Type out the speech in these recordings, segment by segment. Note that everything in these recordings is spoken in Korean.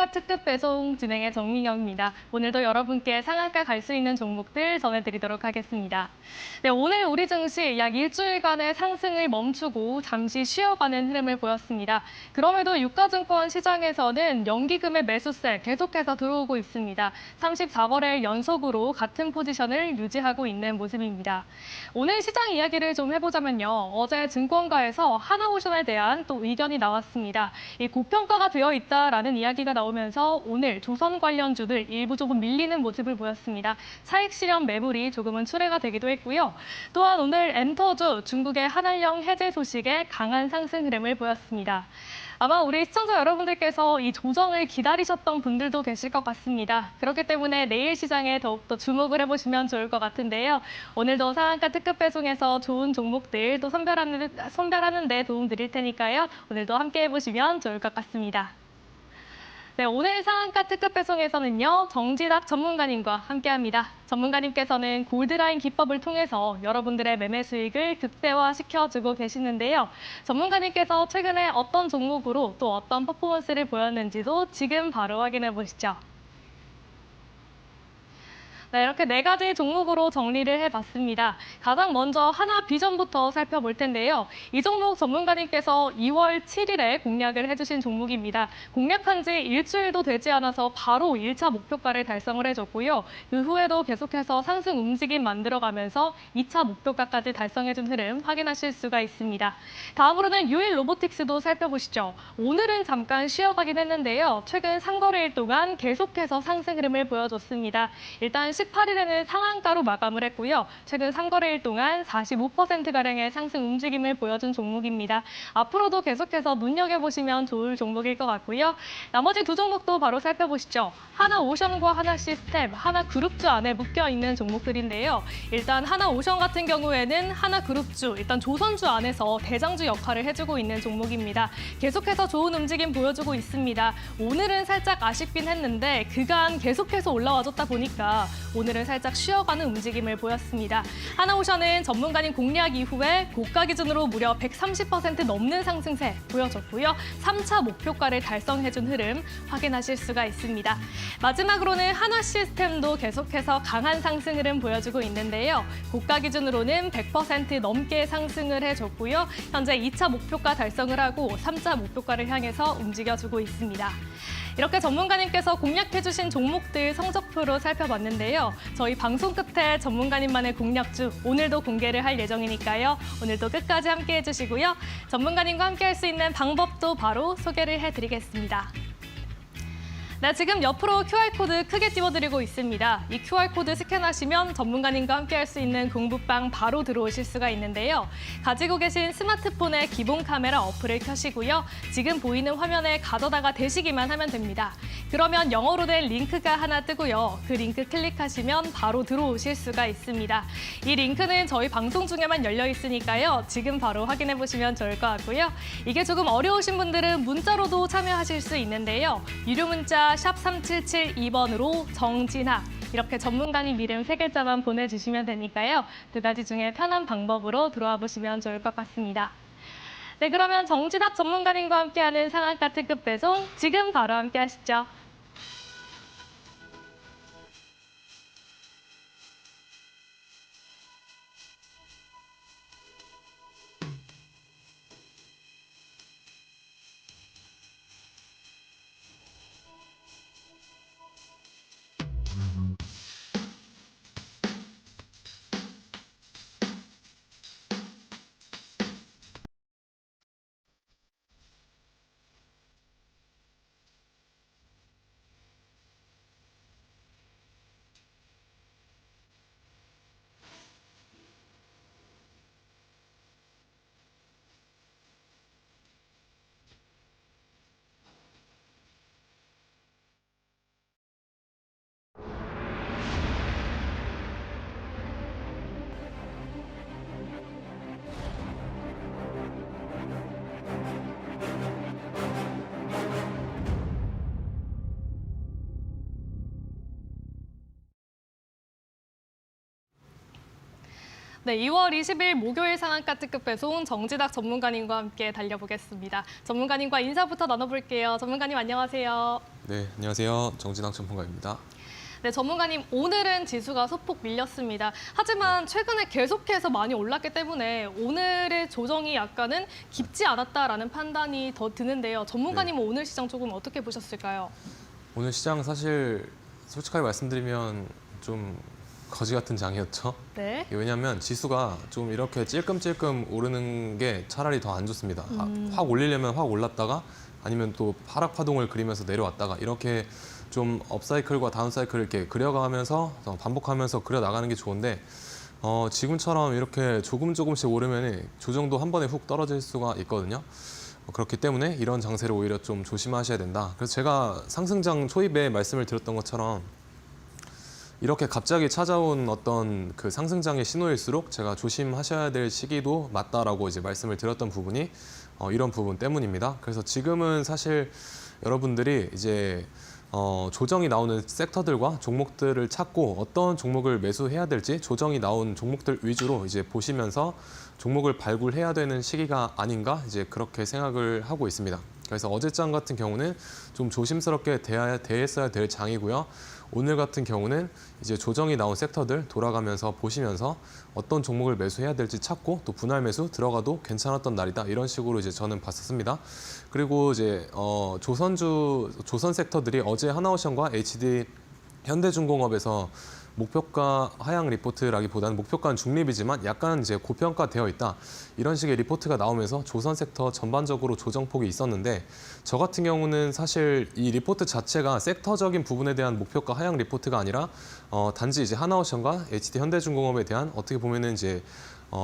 상한가 특급 배송 진행의 정민경입니다. 오늘도 여러분께 상한가 갈 수 있는 종목들 전해드리도록 하겠습니다. 네, 오늘 우리 증시 약 일주일간의 상승을 멈추고 잠시 쉬어가는 흐름을 보였습니다. 그럼에도 유가증권 시장에서는 연기금의 매수세 계속해서 들어오고 있습니다. 34거래일 연속으로 같은 포지션을 유지하고 있는 모습입니다. 오늘 시장 이야기를 좀 해보자면요. 어제 증권가에서 하나오션에 대한 또 의견이 나왔습니다. 이 고평가가 되어 있다라는 이야기가 나오면서 오늘 조선 관련주들 일부 조금 밀리는 모습을 보였습니다. 차익 실현 매물이 조금은 출회가 되기도 했고요. 또한 오늘 엔터주 중국의 한알령 해제 소식에 강한 상승 흐름을 보였습니다. 아마 우리 시청자 여러분들께서 이 조정을 기다리셨던 분들도 계실 것 같습니다. 그렇기 때문에 내일 시장에 더욱더 주목을 해보시면 좋을 것 같은데요. 오늘도 상한가 특급 배송에서 좋은 종목들 또 선별하는 데 도움 드릴 테니까요. 오늘도 함께 해보시면 좋을 것 같습니다. 네, 오늘 상한가 특급 배송에서는요, 정지락 전문가님과 함께합니다. 전문가님께서는 골드라인 기법을 통해서 여러분들의 매매 수익을 극대화시켜주고 계시는데요. 전문가님께서 최근에 어떤 종목으로 또 어떤 퍼포먼스를 보였는지도 지금 바로 확인해 보시죠. 네, 이렇게 네 가지 종목으로 정리를 해봤습니다. 가장 먼저 하나비전부터 살펴볼 텐데요. 이 종목 전문가님께서 2월 7일에 공략을 해주신 종목입니다. 공략한 지 일주일도 되지 않아서 바로 1차 목표가를 달성을 해줬고요. 그 후에도 계속해서 상승 움직임 만들어가면서 2차 목표가까지 달성해준 흐름 확인하실 수가 있습니다. 다음으로는 유일 로보틱스도 살펴보시죠. 오늘은 잠깐 쉬어가긴 했는데요. 최근 3거래일 동안 계속해서 상승 흐름을 보여줬습니다. 일단 18일에는 상한가로 마감을 했고요. 최근 3거래일 동안 45%가량의 상승 움직임을 보여준 종목입니다. 앞으로도 계속해서 눈여겨보시면 좋을 종목일 것 같고요. 나머지 두 종목도 바로 살펴보시죠. 하나오션과 하나시스템, 하나그룹주 안에 묶여있는 종목들인데요. 일단 하나오션 같은 경우에는 하나그룹주, 일단 조선주 안에서 대장주 역할을 해주고 있는 종목입니다. 계속해서 좋은 움직임 보여주고 있습니다. 오늘은 살짝 아쉽긴 했는데 그간 계속해서 올라와줬다 보니까 오늘은 살짝 쉬어가는 움직임을 보였습니다. 하나오션은 전문가님 공략 이후에 고가 기준으로 무려 130% 넘는 상승세 보여줬고요. 3차 목표가를 달성해준 흐름 확인하실 수가 있습니다. 마지막으로는 하나시스템도 계속해서 강한 상승 흐름 보여주고 있는데요. 고가 기준으로는 100% 넘게 상승을 해줬고요. 현재 2차 목표가 달성을 하고 3차 목표가를 향해서 움직여주고 있습니다. 이렇게 전문가님께서 공략해주신 종목들 성적표로 살펴봤는데요. 저희 방송 끝에 전문가님만의 공략주 오늘도 공개를 할 예정이니까요. 오늘도 끝까지 함께해 주시고요. 전문가님과 함께할 수 있는 방법도 바로 소개를 해드리겠습니다. 네, 지금 옆으로 QR코드 크게 띄워드리고 있습니다. 이 QR코드 스캔하시면 전문가님과 함께할 수 있는 공부방 바로 들어오실 수가 있는데요. 가지고 계신 스마트폰의 기본 카메라 어플을 켜시고요. 지금 보이는 화면에 가져다가 대시기만 하면 됩니다. 그러면 영어로 된 링크가 하나 뜨고요. 그 링크 클릭하시면 바로 들어오실 수가 있습니다. 이 링크는 저희 방송 중에만 열려 있으니까요. 지금 바로 확인해 보시면 좋을 것 같고요. 이게 조금 어려우신 분들은 문자로도 참여하실 수 있는데요. 유료 문자 샵 3772번으로 정진학 이렇게 전문가님 이름 3글자만 보내주시면 되니까요. 두 가지 중에 편한 방법으로 들어와 보시면 좋을 것 같습니다. 네, 그러면 정진학 전문가님과 함께하는 상한가 특급 배송 지금 바로 함께 하시죠. 네, 2월 20일 목요일 상한가 특급 배송 정지닥 전문가님과 함께 달려보겠습니다. 전문가님과 인사부터 나눠볼게요. 전문가님 안녕하세요. 네, 안녕하세요. 정진학 전문가입니다. 네, 전문가님, 오늘은 지수가 소폭 밀렸습니다. 하지만 최근에 계속해서 많이 올랐기 때문에 오늘의 조정이 약간은 깊지 않았다라는 판단이 더 드는데요. 전문가님은 오늘 시장 조금 어떻게 보셨을까요? 오늘 시장 사실 솔직하게 말씀드리면 좀 거지 같은 장이었죠. 네. 왜냐하면 지수가 좀 이렇게 찔끔찔끔 오르는 게 차라리 더 안 좋습니다. 확 올리려면 확 올랐다가 아니면 또 하락 파동을 그리면서 내려왔다가 이렇게 좀 업사이클과 다운사이클을 이렇게 그려가면서 반복하면서 그려 나가는 게 좋은데 지금처럼 이렇게 조금씩 오르면 조정도 한 번에 훅 떨어질 수가 있거든요. 그렇기 때문에 이런 장세를 오히려 좀 조심하셔야 된다. 그래서 제가 상승장 초입에 말씀을 드렸던 것처럼 이렇게 갑자기 찾아온 어떤 그 상승장의 신호일수록 제가 조심하셔야 될 시기도 맞다라고 이제 말씀을 드렸던 부분이 이런 부분 때문입니다. 그래서 지금은 사실 여러분들이 이제 조정이 나오는 섹터들과 종목들을 찾고 어떤 종목을 매수해야 될지 조정이 나온 종목들 위주로 이제 보시면서 종목을 발굴해야 되는 시기가 아닌가 이제 그렇게 생각을 하고 있습니다. 그래서 어제장 같은 경우는 좀 조심스럽게 대했어야 될 장이고요. 오늘 같은 경우는 이제 조정이 나온 섹터들 돌아가면서 보시면서 어떤 종목을 매수해야 될지 찾고 또 분할 매수 들어가도 괜찮았던 날이다. 이런 식으로 이제 저는 봤었습니다. 그리고 이제 조선 섹터들이 어제 하나오션과 HD 현대중공업에서 목표가 하향 리포트라기보다는 목표가는 중립이지만 약간 이제 고평가되어 있다. 이런 식의 리포트가 나오면서 조선 섹터 전반적으로 조정폭이 있었는데 저 같은 경우는 사실 이 리포트 자체가 섹터적인 부분에 대한 목표가 하향 리포트가 아니라 단지 이제 하나오션과 HD 현대중공업에 대한 어떻게 보면은 이제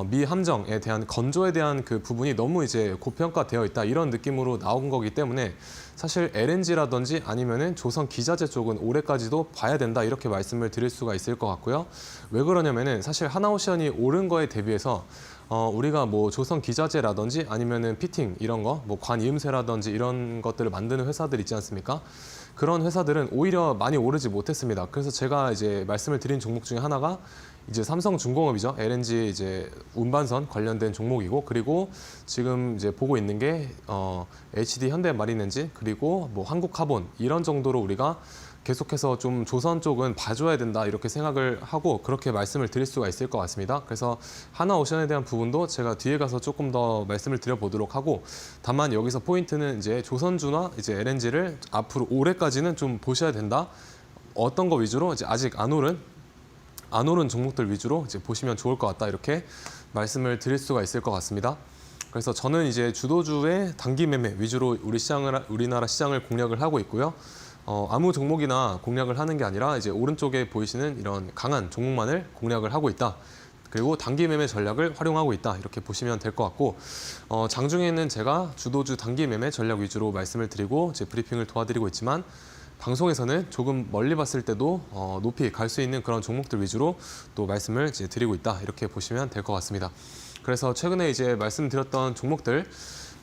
미 함정에 대한 건조에 대한 그 부분이 너무 이제 고평가되어 있다 이런 느낌으로 나온 거기 때문에 사실 LNG라든지 아니면은 조선 기자재 쪽은 올해까지도 봐야 된다 이렇게 말씀을 드릴 수가 있을 것 같고요. 왜 그러냐면은 사실 하나오션이 오른 거에 대비해서 우리가 뭐 조선 기자재라든지 아니면은 피팅 이런 거, 뭐 관이음새라든지 이런 것들을 만드는 회사들 있지 않습니까? 그런 회사들은 오히려 많이 오르지 못했습니다. 그래서 제가 이제 말씀을 드린 종목 중에 하나가 이제 삼성중공업이죠. LNG 이제 운반선 관련된 종목이고 그리고 지금 이제 보고 있는 게 HD 현대마린엔진 그리고 뭐 한국카본 이런 정도로 우리가 계속해서 좀 조선 쪽은 봐줘야 된다 이렇게 생각을 하고 그렇게 말씀을 드릴 수가 있을 것 같습니다. 그래서 하나오션에 대한 부분도 제가 뒤에 가서 조금 더 말씀을 드려보도록 하고 다만 여기서 포인트는 이제 조선주나 이제 LNG를 앞으로 올해까지는 좀 보셔야 된다. 어떤 거 위주로 이제 아직 안 오른 종목들 위주로 이제 보시면 좋을 것 같다 이렇게 말씀을 드릴 수가 있을 것 같습니다. 그래서 저는 이제 주도주의 단기 매매 위주로 우리나라 시장을 공략을 하고 있고요. 아무 종목이나 공략을 하는 게 아니라 이제 오른쪽에 보이시는 이런 강한 종목만을 공략을 하고 있다. 그리고 단기 매매 전략을 활용하고 있다. 이렇게 보시면 될 것 같고 장중에는 제가 주도주 단기 매매 전략 위주로 말씀을 드리고 이제 브리핑을 도와드리고 있지만 방송에서는 조금 멀리 봤을 때도 높이 갈 수 있는 그런 종목들 위주로 또 말씀을 이제 드리고 있다. 이렇게 보시면 될 것 같습니다. 그래서 최근에 이제 말씀드렸던 종목들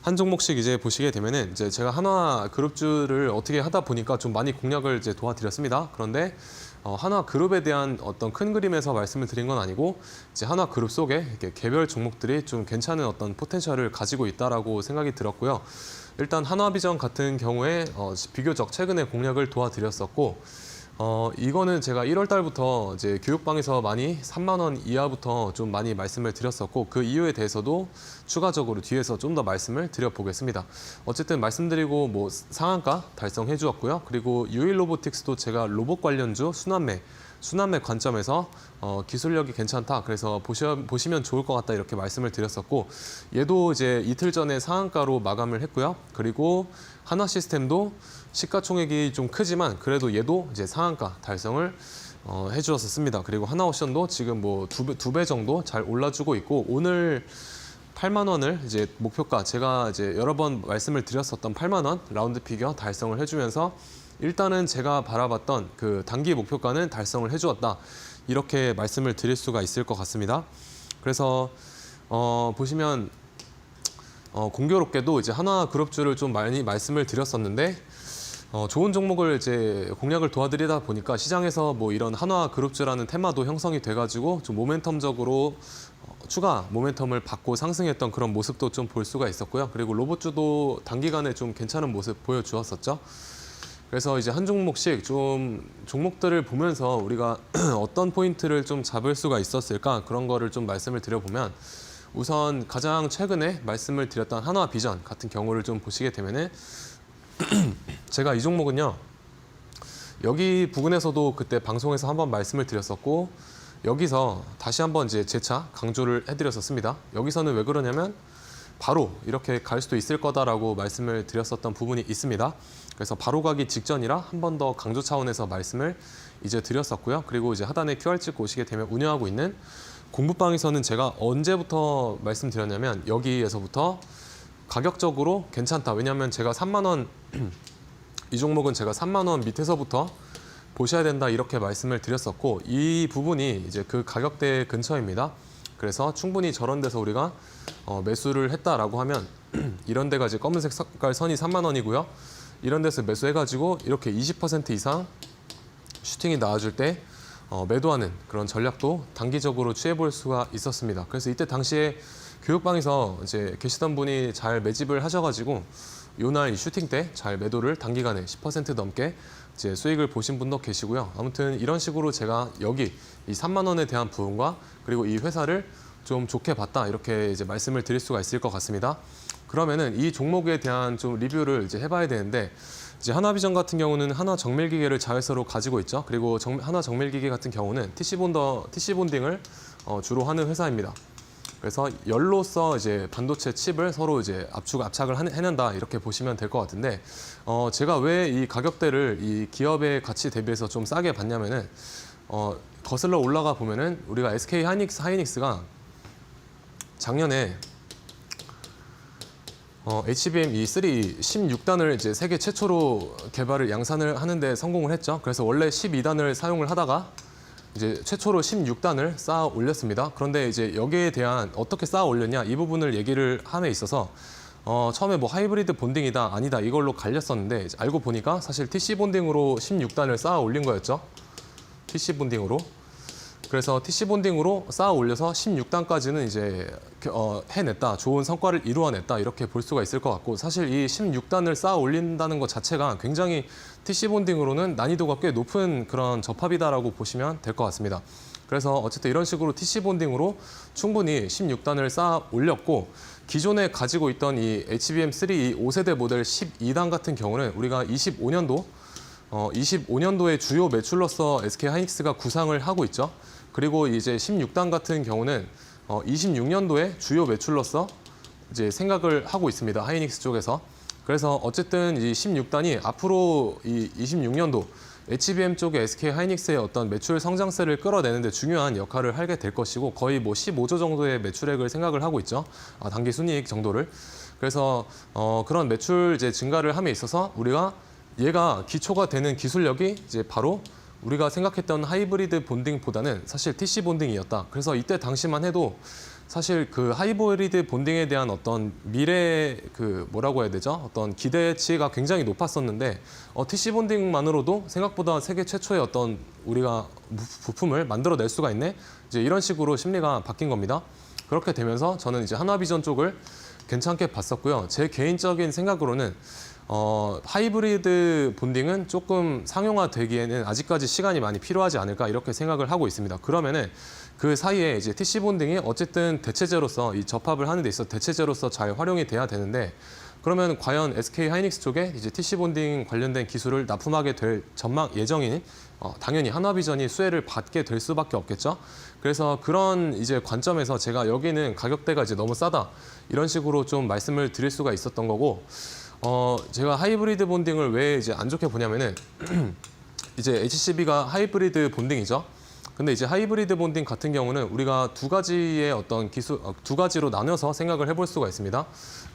한 종목씩 이제 보시게 되면은 이제 제가 한화그룹주를 어떻게 하다 보니까 좀 많이 공략을 이제 도와드렸습니다. 그런데 한화그룹에 대한 어떤 큰 그림에서 말씀을 드린 건 아니고 이제 한화그룹 속에 이렇게 개별 종목들이 좀 괜찮은 어떤 포텐셜을 가지고 있다라고 생각이 들었고요. 일단 한화비전 같은 경우에 비교적 최근에 공략을 도와드렸었고 이거는 제가 1월 달부터 이제 교육방에서 많이 3만 원 이하부터 좀 많이 말씀을 드렸었고 그 이유에 대해서도 추가적으로 뒤에서 좀 더 말씀을 드려보겠습니다. 어쨌든 말씀드리고 뭐 상한가 달성해 주었고요. 그리고 유일로보틱스도 제가 로봇 관련주 순환매 관점에서 기술력이 괜찮다. 그래서 보시면 좋을 것 같다 이렇게 말씀을 드렸었고 얘도 이제 이틀 전에 상한가로 마감을 했고요. 그리고 한화시스템도 시가총액이 좀 크지만 그래도 얘도 이제 상한가 달성을 해주었습니다. 그리고 하나옵션도 지금 뭐 두 배 정도 잘 올라주고 있고 오늘 8만 원을 이제 목표가 제가 이제 여러 번 말씀을 드렸었던 8만 원 라운드 피겨 달성을 해주면서 일단은 제가 바라봤던 그 단기 목표가는 달성을 해주었다. 이렇게 말씀을 드릴 수가 있을 것 같습니다. 그래서 보시면 공교롭게도 이제 한화그룹주를 좀 많이 말씀을 드렸었는데 좋은 종목을 이제 공략을 도와드리다 보니까 시장에서 뭐 이런 한화그룹주라는 테마도 형성이 돼가지고 좀 모멘텀적으로 추가 모멘텀을 받고 상승했던 그런 모습도 좀 볼 수가 있었고요. 그리고 로봇주도 단기간에 좀 괜찮은 모습 보여주었었죠. 그래서 이제 한 종목씩 좀 종목들을 보면서 우리가 어떤 포인트를 좀 잡을 수가 있었을까 그런 거를 좀 말씀을 드려보면 우선 가장 최근에 말씀을 드렸던 한화비전 같은 경우를 좀 보시게 되면은 제가 이 종목은요 여기 부근에서도 그때 방송에서 한번 말씀을 드렸었고 여기서 다시 한번 이제 재차 강조를 해드렸었습니다. 여기서는 왜 그러냐면 바로 이렇게 갈 수도 있을 거다라고 말씀을 드렸었던 부분이 있습니다. 그래서 바로 가기 직전이라 한 번 더 강조 차원에서 말씀을 이제 드렸었고요. 그리고 이제 하단에 QR 찍고 오시게 되면 운영하고 있는 공부방에서는 제가 언제부터 말씀드렸냐면 여기에서부터 가격적으로 괜찮다. 왜냐하면 제가 3만 원, 이 종목은 제가 3만 원 밑에서부터 보셔야 된다 이렇게 말씀을 드렸었고 이 부분이 이제 그 가격대 근처입니다. 그래서 충분히 저런 데서 우리가 매수를 했다라고 하면 이런 데가 이제 검은색 색깔 선이 3만 원이고요. 이런 데서 매수해가지고 이렇게 20% 이상 슈팅이 나와줄 때 매도하는 그런 전략도 단기적으로 취해볼 수가 있었습니다. 그래서 이때 당시에 교육방에서 이제 계시던 분이 잘 매집을 하셔가지고 요날 이 슈팅 때 잘 매도를 단기간에 10% 넘게 이제 수익을 보신 분도 계시고요. 아무튼 이런 식으로 제가 여기 이 3만 원에 대한 부분과 그리고 이 회사를 좀 좋게 봤다 이렇게 이제 말씀을 드릴 수가 있을 것 같습니다. 그러면은 이 종목에 대한 좀 리뷰를 이제 해봐야 되는데 이제 하나비전 같은 경우는 하나 정밀기계를 자회사로 가지고 있죠. 그리고 하나 정밀기계 같은 경우는 TC 본딩을 주로 하는 회사입니다. 그래서 열로서 이제 반도체 칩을 서로 이제 압착을 해낸다 이렇게 보시면 될 것 같은데 제가 왜 이 가격대를 이 기업의 가치 대비해서 좀 싸게 봤냐면은 거슬러 올라가 보면은 우리가 SK 하이닉스가 작년에 HBM E3 16단을 이제 세계 최초로 개발을 양산을 하는데 성공을 했죠. 그래서 원래 12단을 사용을 하다가 이제 최초로 16단을 쌓아 올렸습니다. 그런데 이제 여기에 대한 어떻게 쌓아 올렸냐 이 부분을 얘기를 함에 있어서 처음에 뭐 하이브리드 본딩이다 아니다 이걸로 갈렸었는데 알고 보니까 사실 TC 본딩으로 16단을 쌓아 올린 거였죠. TC 본딩으로. 그래서 TC 본딩으로 쌓아 올려서 16단까지는 이제 해냈다. 좋은 성과를 이루어냈다. 이렇게 볼 수가 있을 것 같고 사실 이 16단을 쌓아 올린다는 것 자체가 굉장히 TC 본딩으로는 난이도가 꽤 높은 그런 접합이다라고 보시면 될 것 같습니다. 그래서 어쨌든 이런 식으로 TC 본딩으로 충분히 16단을 쌓아 올렸고 기존에 가지고 있던 이 HBM3 5세대 모델 12단 같은 경우는 우리가 25년도에 주요 매출로서 SK 하이닉스가 구상을 하고 있죠. 그리고 이제 16단 같은 경우는 26년도에 주요 매출로서 이제 생각을 하고 있습니다. 하이닉스 쪽에서. 그래서 어쨌든 이 16단이 앞으로 이 26년도 HBM 쪽의 SK 하이닉스의 어떤 매출 성장세를 끌어내는데 중요한 역할을 하게 될 것이고 거의 뭐 15조 정도의 매출액을 생각을 하고 있죠. 단기 순이익 정도를. 그래서 그런 매출 이제 증가를 함에 있어서 우리가 얘가 기초가 되는 기술력이 이제 바로 우리가 생각했던 하이브리드 본딩보다는 사실 TC 본딩이었다. 그래서 이때 당시만 해도 사실 그 하이브리드 본딩에 대한 어떤 미래 그 뭐라고 해야 되죠? 어떤 기대치가 굉장히 높았었는데 TC 본딩만으로도 생각보다 세계 최초의 어떤 우리가 부품을 만들어낼 수가 있네. 이제 이런 식으로 심리가 바뀐 겁니다. 그렇게 되면서 저는 이제 한화비전 쪽을 괜찮게 봤었고요. 제 개인적인 생각으로는 하이브리드 본딩은 조금 상용화되기에는 아직까지 시간이 많이 필요하지 않을까 이렇게 생각을 하고 있습니다. 그러면은 그 사이에 이제 TC 본딩이 어쨌든 대체제로서 이 접합을 하는 데 있어 대체제로서 잘 활용이 돼야 되는데 그러면 과연 SK 하이닉스 쪽에 이제 TC 본딩 관련된 기술을 납품하게 될 전망 예정인 당연히 한화비전이 수혜를 받게 될 수밖에 없겠죠. 그래서 그런 이제 관점에서 제가 여기는 가격대가 이제 너무 싸다 이런 식으로 좀 말씀을 드릴 수가 있었던 거고 제가 하이브리드 본딩을 왜 이제 안 좋게 보냐면은 이제 HCB가 하이브리드 본딩이죠. 근데 이제 하이브리드 본딩 같은 경우는 우리가 두 가지의 어떤 기술, 두 가지로 나눠서 생각을 해볼 수가 있습니다.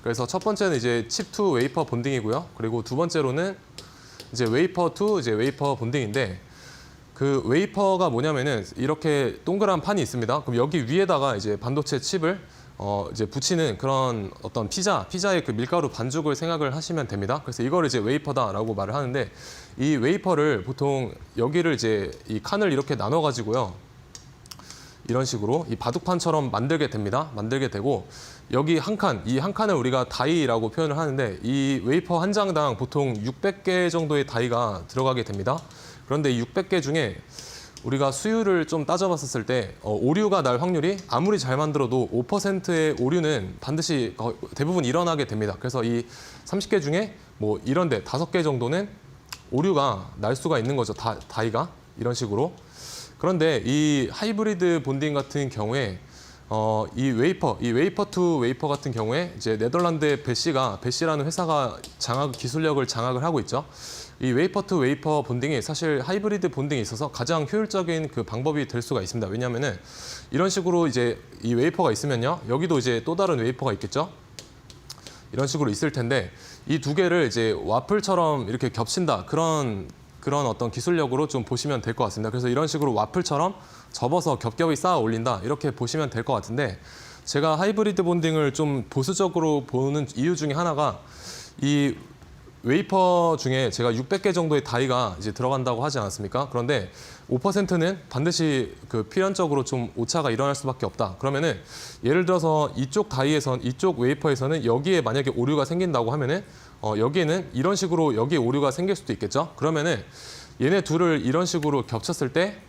그래서 첫 번째는 이제 칩 투 웨이퍼 본딩이고요. 그리고 두 번째로는 이제 웨이퍼 투 이제 웨이퍼 본딩인데 그 웨이퍼가 뭐냐면은 이렇게 동그란 판이 있습니다. 그럼 여기 위에다가 이제 반도체 칩을 이제 붙이는 그런 어떤 피자의 그 밀가루 반죽을 생각을 하시면 됩니다. 그래서 이걸 이제 웨이퍼다라고 말을 하는데 이 웨이퍼를 보통 여기를 이제 이 칸을 이렇게 나눠 가지고요. 이런 식으로 이 바둑판처럼 만들게 됩니다. 만들게 되고 여기 한 칸, 이 한 칸을 우리가 다이라고 표현을 하는데 이 웨이퍼 한 장당 보통 600개 정도의 다이가 들어가게 됩니다. 그런데 이 600개 중에 우리가 수율을 좀 따져봤었을 때 오류가 날 확률이 아무리 잘 만들어도 5%의 오류는 반드시 대부분 일어나게 됩니다. 그래서 이 30개 중에 뭐 이런데 5개 정도는 오류가 날 수가 있는 거죠. 다이가 이런 식으로. 그런데 이 하이브리드 본딩 같은 경우에 이 웨이퍼 투 웨이퍼 같은 경우에 이제 네덜란드의 베시라는 회사가 기술력을 장악을 하고 있죠. 이 웨이퍼 투 웨이퍼 본딩이 사실 하이브리드 본딩에 있어서 가장 효율적인 그 방법이 될 수가 있습니다. 왜냐하면은 이런 식으로 이제 이 웨이퍼가 있으면요, 여기도 이제 또 다른 웨이퍼가 있겠죠. 이런 식으로 있을 텐데 이 두 개를 이제 와플처럼 이렇게 겹친다 그런 어떤 기술력으로 좀 보시면 될 것 같습니다. 그래서 이런 식으로 와플처럼 접어서 겹겹이 쌓아 올린다 이렇게 보시면 될 것 같은데 제가 하이브리드 본딩을 좀 보수적으로 보는 이유 중에 하나가 이 웨이퍼 중에 제가 600개 정도의 다이가 이제 들어간다고 하지 않았습니까? 그런데 5%는 반드시 그 필연적으로 좀 오차가 일어날 수밖에 없다. 그러면은 예를 들어서 이쪽 웨이퍼에서는 여기에 만약에 오류가 생긴다고 하면은 여기에는 이런 식으로 여기에 오류가 생길 수도 있겠죠. 그러면은 얘네 둘을 이런 식으로 겹쳤을 때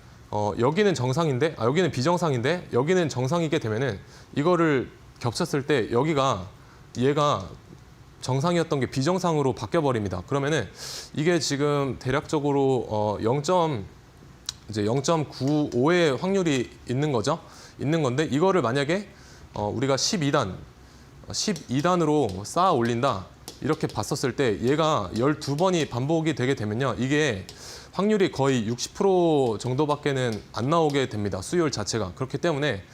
여기는 정상인데 여기는 비정상인데 여기는 정상이게 되면은 이거를 겹쳤을 때 얘가 정상이었던 게 비정상으로 바뀌어 버립니다. 그러면은 이게 지금 대략적으로 0.95의 확률이 있는 거죠. 있는 건데 이거를 만약에 우리가 12단으로 쌓아 올린다. 이렇게 봤었을 때 얘가 12번이 반복이 되게 되면요. 이게 확률이 거의 60% 정도밖에는 안 나오게 됩니다. 수율 자체가. 그렇기 때문에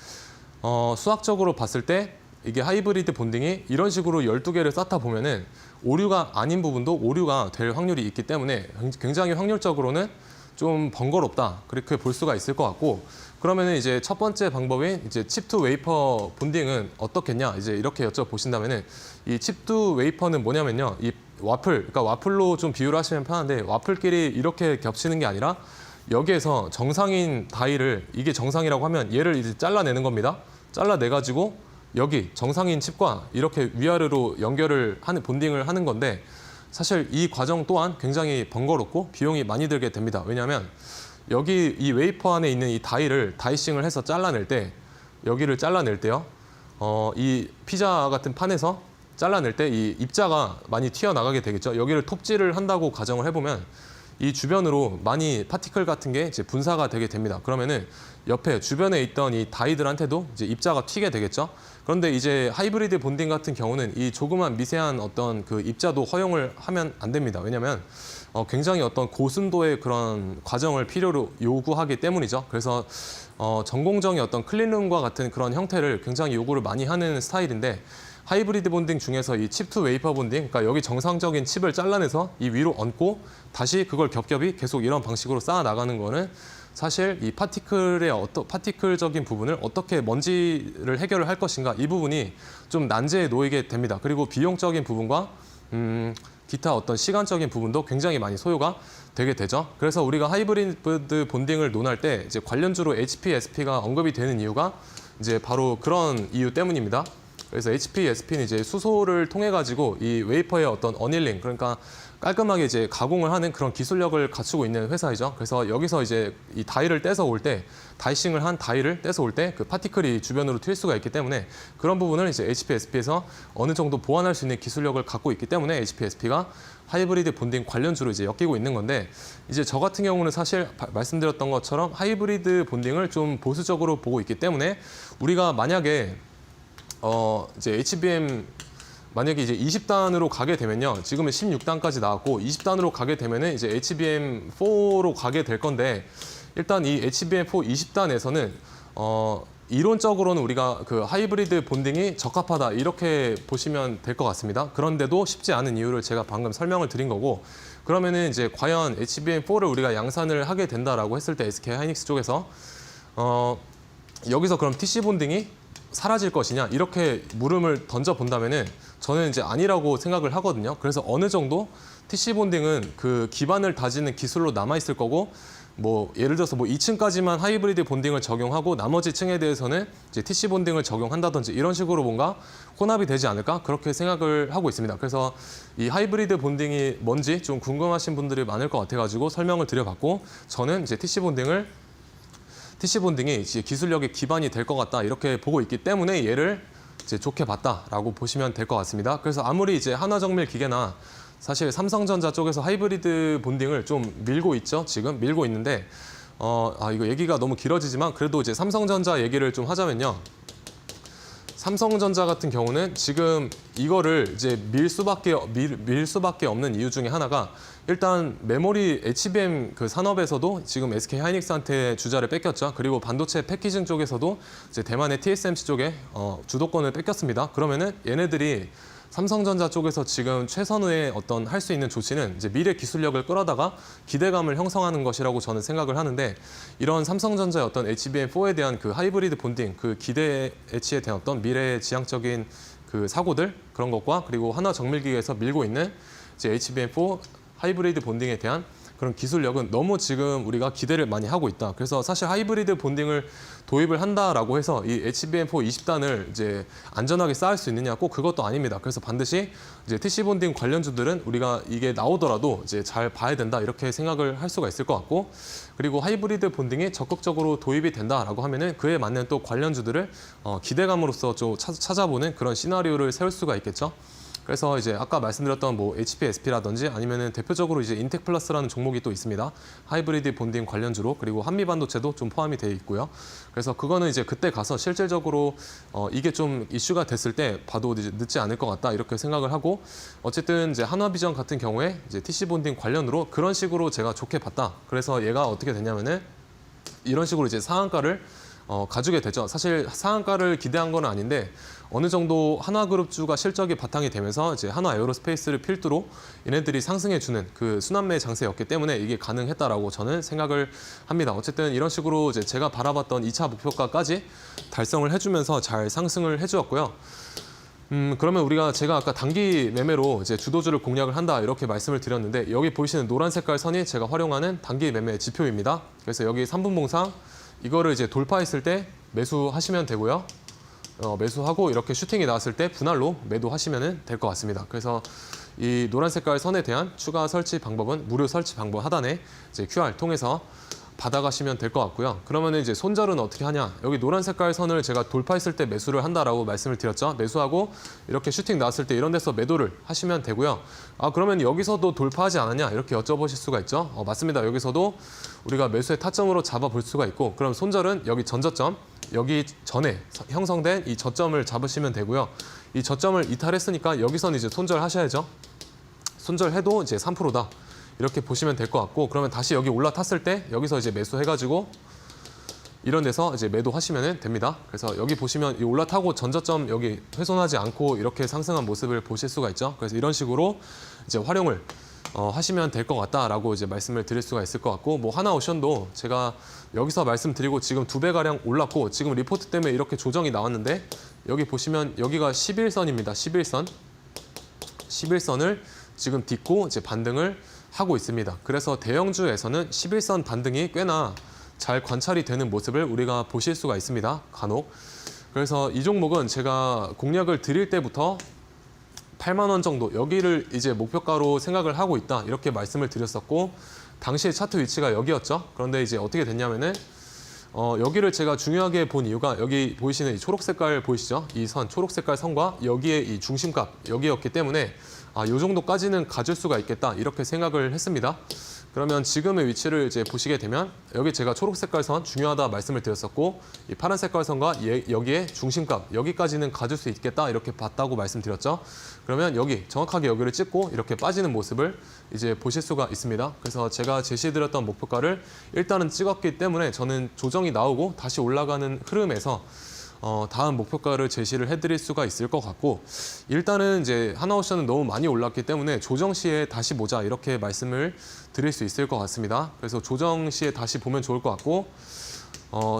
수학적으로 봤을 때 이게 하이브리드 본딩이 이런 식으로 12개를 쌓다 보면은 오류가 아닌 부분도 오류가 될 확률이 있기 때문에 굉장히 확률적으로는 좀 번거롭다. 그렇게 볼 수가 있을 것 같고 그러면은 이제 첫 번째 방법인 이제 칩 투 웨이퍼 본딩은 어떻겠냐? 이제 이렇게 여쭤보신다면은 이 칩 투 웨이퍼는 뭐냐면요. 이 그러니까 와플로 좀 비유를 하시면 편한데 와플끼리 이렇게 겹치는 게 아니라 여기에서 정상인 다이를 이게 정상이라고 하면 얘를 이제 잘라내는 겁니다. 잘라내가지고 여기 정상인 칩과 이렇게 위아래로 연결을 하는 본딩을 하는 건데 사실 이 과정 또한 굉장히 번거롭고 비용이 많이 들게 됩니다. 왜냐하면 여기 이 웨이퍼 안에 있는 이 다이를 다이싱을 해서 잘라낼 때 여기를 잘라낼 때요. 이 피자 같은 판에서 잘라낼 때 이 입자가 많이 튀어나가게 되겠죠. 여기를 톱질을 한다고 가정을 해보면 이 주변으로 많이 파티클 같은 게 이제 분사가 되게 됩니다. 그러면은 옆에 주변에 있던 이 다이들한테도 이제 입자가 튀게 되겠죠. 그런데 이제 하이브리드 본딩 같은 경우는 이 조그만 미세한 어떤 그 입자도 허용을 하면 안 됩니다. 왜냐하면 굉장히 어떤 고순도의 그런 과정을 필요로 요구하기 때문이죠. 그래서 전공정의 어떤 클린룸과 같은 그런 형태를 굉장히 요구를 많이 하는 스타일인데 하이브리드 본딩 중에서 이 칩 투 웨이퍼 본딩, 그러니까 여기 정상적인 칩을 잘라내서 이 위로 얹고 다시 그걸 겹겹이 계속 이런 방식으로 쌓아 나가는 거는 사실 이 파티클적인 부분을 어떻게 먼지를 해결을 할 것인가 이 부분이 좀 난제에 놓이게 됩니다. 그리고 비용적인 부분과 기타 어떤 시간적인 부분도 굉장히 많이 소요가 되게 되죠. 그래서 우리가 하이브리드 본딩을 논할 때 이제 관련주로 HPSP가 언급이 되는 이유가 이제 바로 그런 이유 때문입니다. 그래서 HPSP는 이제 수소를 통해 가지고 이 웨이퍼의 어떤 어닐링, 그러니까 깔끔하게 이제 가공을 하는 그런 기술력을 갖추고 있는 회사이죠. 그래서 여기서 이제 이 다이를 떼서 올 때, 다이싱을 한 다이를 떼서 올 때 그 파티클이 주변으로 튈 수가 있기 때문에 그런 부분을 이제 HPSP에서 어느 정도 보완할 수 있는 기술력을 갖고 있기 때문에 HPSP가 하이브리드 본딩 관련주로 이제 엮이고 있는 건데 이제 저 같은 경우는 사실 말씀드렸던 것처럼 하이브리드 본딩을 좀 보수적으로 보고 있기 때문에 우리가 만약에 이제 HBM 만약에 이제 20단으로 가게 되면요. 지금은 16단까지 나왔고 20단으로 가게 되면은 이제 HBM4로 가게 될 건데 일단 이 HBM4 20단에서는 이론적으로는 우리가 그 하이브리드 본딩이 적합하다 이렇게 보시면 될 것 같습니다. 그런데도 쉽지 않은 이유를 제가 방금 설명을 드린 거고 그러면은 이제 과연 HBM4를 우리가 양산을 하게 된다라고 했을 때 SK 하이닉스 쪽에서 여기서 그럼 TC 본딩이 사라질 것이냐 이렇게 물음을 던져 본다면은 저는 이제 아니라고 생각을 하거든요. 그래서 어느 정도 TC 본딩은 그 기반을 다지는 기술로 남아 있을 거고, 뭐 예를 들어서 뭐 2층까지만 하이브리드 본딩을 적용하고 나머지 층에 대해서는 이제 TC 본딩을 적용한다든지 이런 식으로 뭔가 혼합이 되지 않을까 그렇게 생각을 하고 있습니다. 그래서 이 하이브리드 본딩이 뭔지 좀 궁금하신 분들이 많을 것 같아가지고 설명을 드려봤고, 저는 이제 TC 본딩이 이제 기술력의 기반이 될 것 같다 이렇게 보고 있기 때문에 얘를 이제 좋게 봤다라고 보시면 될 것 같습니다. 그래서 아무리 이제 한화정밀 기계나 사실 삼성전자 쪽에서 하이브리드 본딩을 좀 밀고 있죠. 지금 밀고 있는데 이거 얘기가 너무 길어지지만 그래도 이제 삼성전자 얘기를 좀 하자면요. 삼성전자 같은 경우는 지금 이거를 이제 밀 수밖에 없는 이유 중에 하나가, 일단 메모리 HBM 그 산업에서도 지금 SK 하이닉스한테 주자를 뺏겼죠. 그리고 반도체 패키징 쪽에서도 이제 대만의 TSMC 쪽에 주도권을 뺏겼습니다. 그러면은 얘네들이 삼성전자 쪽에서 지금 최선의 어떤 할 수 있는 조치는 이제 미래 기술력을 끌어다가 기대감을 형성하는 것이라고 저는 생각을 하는데, 이런 삼성전자의 어떤 HBM4에 대한 그 하이브리드 본딩, 그 기대치에 대한 어떤 미래 지향적인 그 사고들 그런 것과, 그리고 한화정밀기계에서 밀고 있는 이제 HBM4 하이브리드 본딩에 대한 그런 기술력은 너무 지금 우리가 기대를 많이 하고 있다. 그래서 사실 하이브리드 본딩을 도입을 한다라고 해서 이 HBM4 20단을 이제 안전하게 쌓을 수 있느냐, 꼭 그것도 아닙니다. 그래서 반드시 이제 TC 본딩 관련주들은 우리가 이게 나오더라도 이제 잘 봐야 된다 이렇게 생각을 할 수가 있을 것 같고, 그리고 하이브리드 본딩이 적극적으로 도입이 된다라고 하면은 그에 맞는 또 관련주들을 기대감으로써 좀 찾아보는 그런 시나리오를 세울 수가 있겠죠. 그래서 이제 아까 말씀드렸던 뭐 HPSP라든지 아니면은 대표적으로 이제 인텍플러스라는 종목이 또 있습니다. 하이브리드 본딩 관련주로, 그리고 한미반도체도 좀 포함이 되어 있고요. 그래서 그거는 이제 그때 가서 실질적으로 이게 좀 이슈가 됐을 때 봐도 이제 늦지 않을 것 같다 이렇게 생각을 하고, 어쨌든 이제 한화비전 같은 경우에 이제 TC 본딩 관련으로 그런 식으로 제가 좋게 봤다. 그래서 얘가 어떻게 됐냐면은 이런 식으로 이제 상한가를 가지게 되죠. 사실 상한가를 기대한 건 아닌데 어느 정도 한화그룹주가 실적이 바탕이 되면서 이제 한화에어로스페이스를 필두로 얘네들이 상승해주는 그 순환매 장세였기 때문에 이게 가능했다라고 저는 생각을 합니다. 어쨌든 이런 식으로 이제 제가 바라봤던 2차 목표가까지 달성을 해주면서 잘 상승을 해주었고요. 그러면 제가 아까 단기 매매로 이제 주도주를 공략을 한다 이렇게 말씀을 드렸는데, 여기 보이시는 노란 색깔 선이 제가 활용하는 단기 매매 지표입니다. 그래서 여기 3분봉상 이거를 이제 돌파했을 때 매수하시면 되고요. 매수하고 이렇게 슈팅이 나왔을 때 분할로 매도하시면 될 것 같습니다. 그래서 이 노란 색깔 선에 대한 추가 설치 방법은 무료 설치 방법 하단에 이제 QR 통해서 받아가시면 될 것 같고요. 그러면 이제 손절은 어떻게 하냐? 여기 노란 색깔 선을 제가 돌파했을 때 매수를 한다라고 말씀을 드렸죠. 매수하고 이렇게 슈팅 나왔을 때 이런 데서 매도를 하시면 되고요. 그러면 여기서도 돌파하지 않았냐? 이렇게 여쭤보실 수가 있죠. 맞습니다. 여기서도 우리가 매수의 타점으로 잡아볼 수가 있고, 그럼 손절은 여기 전저점, 여기 전에 형성된 이 저점을 잡으시면 되고요. 이 저점을 이탈했으니까 여기서는 이제 손절하셔야죠. 손절해도 이제 3%다. 이렇게 보시면 될 것 같고, 그러면 다시 여기 올라탔을 때 여기서 이제 매수해가지고 이런 데서 이제 매도하시면 됩니다. 그래서 여기 보시면 이 올라타고 전저점 여기 훼손하지 않고 이렇게 상승한 모습을 보실 수가 있죠. 그래서 이런 식으로 이제 활용을 하시면 될 것 같다라고 이제 말씀을 드릴 수가 있을 것 같고, 뭐 하나오션도 제가 여기서 말씀드리고 지금 2배 가량 올랐고, 지금 리포트 때문에 이렇게 조정이 나왔는데 여기 보시면 여기가 11선입니다. 11선을 지금 딛고 이제 반등을 하고 있습니다. 그래서 대형주에서는 11선 반등이 꽤나 잘 관찰이 되는 모습을 우리가 보실 수가 있습니다. 간혹. 그래서 이 종목은 제가 공략을 드릴 때부터 8만 원 정도 여기를 이제 목표가로 생각을 하고 있다 이렇게 말씀을 드렸었고, 당시의 차트 위치가 여기였죠. 그런데 이제 어떻게 됐냐면은 여기를 제가 중요하게 본 이유가 여기 보이시는 이 초록 색깔 보이시죠? 이 선, 초록 색깔 선과 여기에 이 중심값 여기였기 때문에 이 정도까지는 가질 수가 있겠다 이렇게 생각을 했습니다. 그러면 지금의 위치를 이제 보시게 되면 여기 제가 초록 색깔 선 중요하다 말씀을 드렸었고, 이 파란 색깔 선과 여기에 중심값 여기까지는 가질 수 있겠다 이렇게 봤다고 말씀드렸죠. 그러면 여기 정확하게 여기를 찍고 이렇게 빠지는 모습을 이제 보실 수가 있습니다. 그래서 제가 제시해드렸던 목표가를 일단은 찍었기 때문에 저는 조정이 나오고 다시 올라가는 흐름에서 다음 목표가를 제시를 해드릴 수가 있을 것 같고, 일단은 이제 하나오션은 너무 많이 올랐기 때문에 조정 시에 다시 보자 이렇게 말씀을 드릴 수 있을 것 같습니다. 그래서 조정 시에 다시 보면 좋을 것 같고,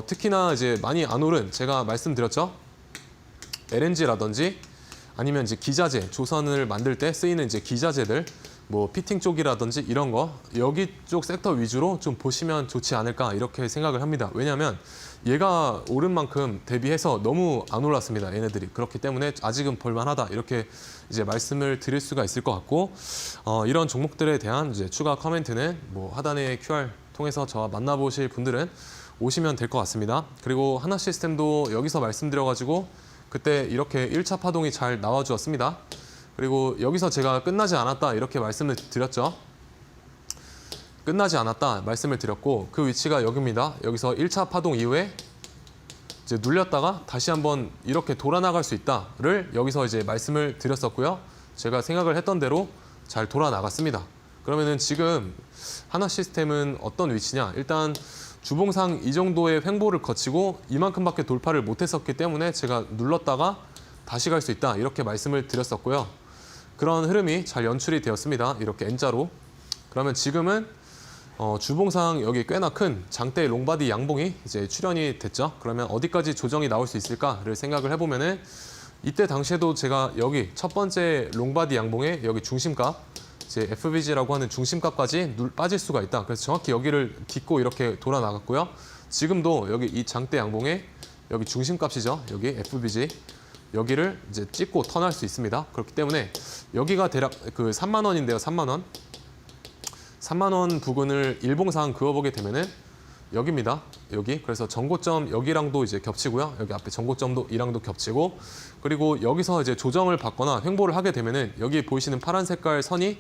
특히나 이제 많이 안 오른 제가 말씀드렸죠. LNG라든지 아니면 이제 기자재, 조선을 만들 때 쓰이는 이제 기자재들, 뭐 피팅 쪽이라든지 이런 거 여기 쪽 섹터 위주로 좀 보시면 좋지 않을까 이렇게 생각을 합니다. 왜냐하면 얘가 오른 만큼 대비해서 너무 안 올랐습니다. 얘네들이. 그렇기 때문에 아직은 볼만하다 이렇게 이제 말씀을 드릴 수가 있을 것 같고 이런 종목들에 대한 이제 추가 커멘트는 뭐 하단의 QR 통해서 저와 만나보실 분들은 오시면 될 것 같습니다. 그리고 하나시스템도 여기서 말씀드려가지고 그때 이렇게 1차 파동이 잘 나와주었습니다. 그리고 여기서 제가 끝나지 않았다 이렇게 말씀을 드렸죠. 끝나지 않았다 말씀을 드렸고 그 위치가 여기입니다. 여기서 1차 파동 이후에 이제 눌렸다가 다시 한번 이렇게 돌아나갈 수 있다를 여기서 이제 말씀을 드렸었고요. 제가 생각을 했던 대로 잘 돌아나갔습니다. 그러면은 지금 하나시스템은 어떤 위치냐? 일단 주봉상 이 정도의 횡보를 거치고 이만큼밖에 돌파를 못했었기 때문에 제가 눌렀다가 다시 갈 수 있다 이렇게 말씀을 드렸었고요. 그런 흐름이 잘 연출이 되었습니다. 이렇게 N자로. 그러면 지금은 주봉상 여기 꽤나 큰 장대 롱바디 양봉이 이제 출현이 됐죠. 그러면 어디까지 조정이 나올 수 있을까를 생각을 해보면은 이때 당시에도 제가 여기 첫 번째 롱바디 양봉의 여기 중심값 이제 FBG라고 하는 중심값까지 빠질 수가 있다. 그래서 정확히 여기를 딛고 이렇게 돌아 나갔고요. 지금도 여기 이 장대 양봉의 여기 중심값이죠. 여기 FBG 여기를 이제 찍고 턴할 수 있습니다. 그렇기 때문에 여기가 대략 그 3만 원인데요. 3만 원. 3만 원 부근을 일봉상 그어보게 되면은 여기입니다. 여기. 그래서 전고점 여기랑도 이제 겹치고요. 여기 앞에 전고점도 이랑도 겹치고 그리고 여기서 이제 조정을 받거나 횡보를 하게 되면은 여기 보이시는 파란 색깔 선이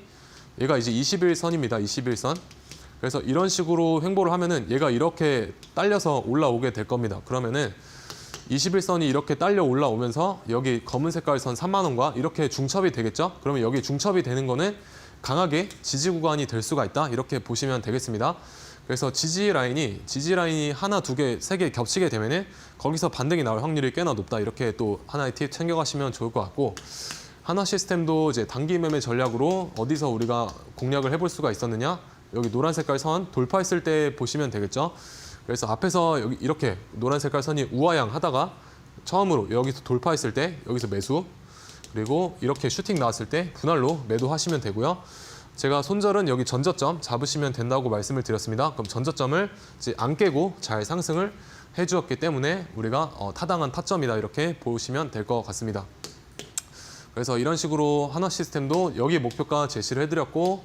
얘가 이제 21선입니다. 21선. 그래서 이런 식으로 횡보를 하면은 얘가 이렇게 딸려서 올라오게 될 겁니다. 그러면은 21선이 이렇게 딸려 올라오면서 여기 검은 색깔 선 3만 원과 이렇게 중첩이 되겠죠? 그러면 여기 중첩이 되는 거는 강하게 지지 구간이 될 수가 있다. 이렇게 보시면 되겠습니다. 그래서 지지 라인이 하나, 두 개, 세 개 겹치게 되면은 거기서 반등이 나올 확률이 꽤나 높다. 이렇게 또 하나의 팁 챙겨가시면 좋을 것 같고 하나시스템도 이제 단기 매매 전략으로 어디서 우리가 공략을 해볼 수가 있었느냐? 여기 노란 색깔 선 돌파했을 때 보시면 되겠죠? 그래서 앞에서 여기 이렇게 노란 색깔 선이 우하향 하다가 처음으로 여기서 돌파했을 때 여기서 매수 그리고 이렇게 슈팅 나왔을 때 분할로 매도하시면 되고요. 제가 손절은 여기 전저점 잡으시면 된다고 말씀을 드렸습니다. 그럼 전저점을 이제 안 깨고 잘 상승을 해주었기 때문에 우리가 타당한 타점이다 이렇게 보시면 될 것 같습니다. 그래서 이런 식으로 하나시스템도 여기 목표가 제시를 해드렸고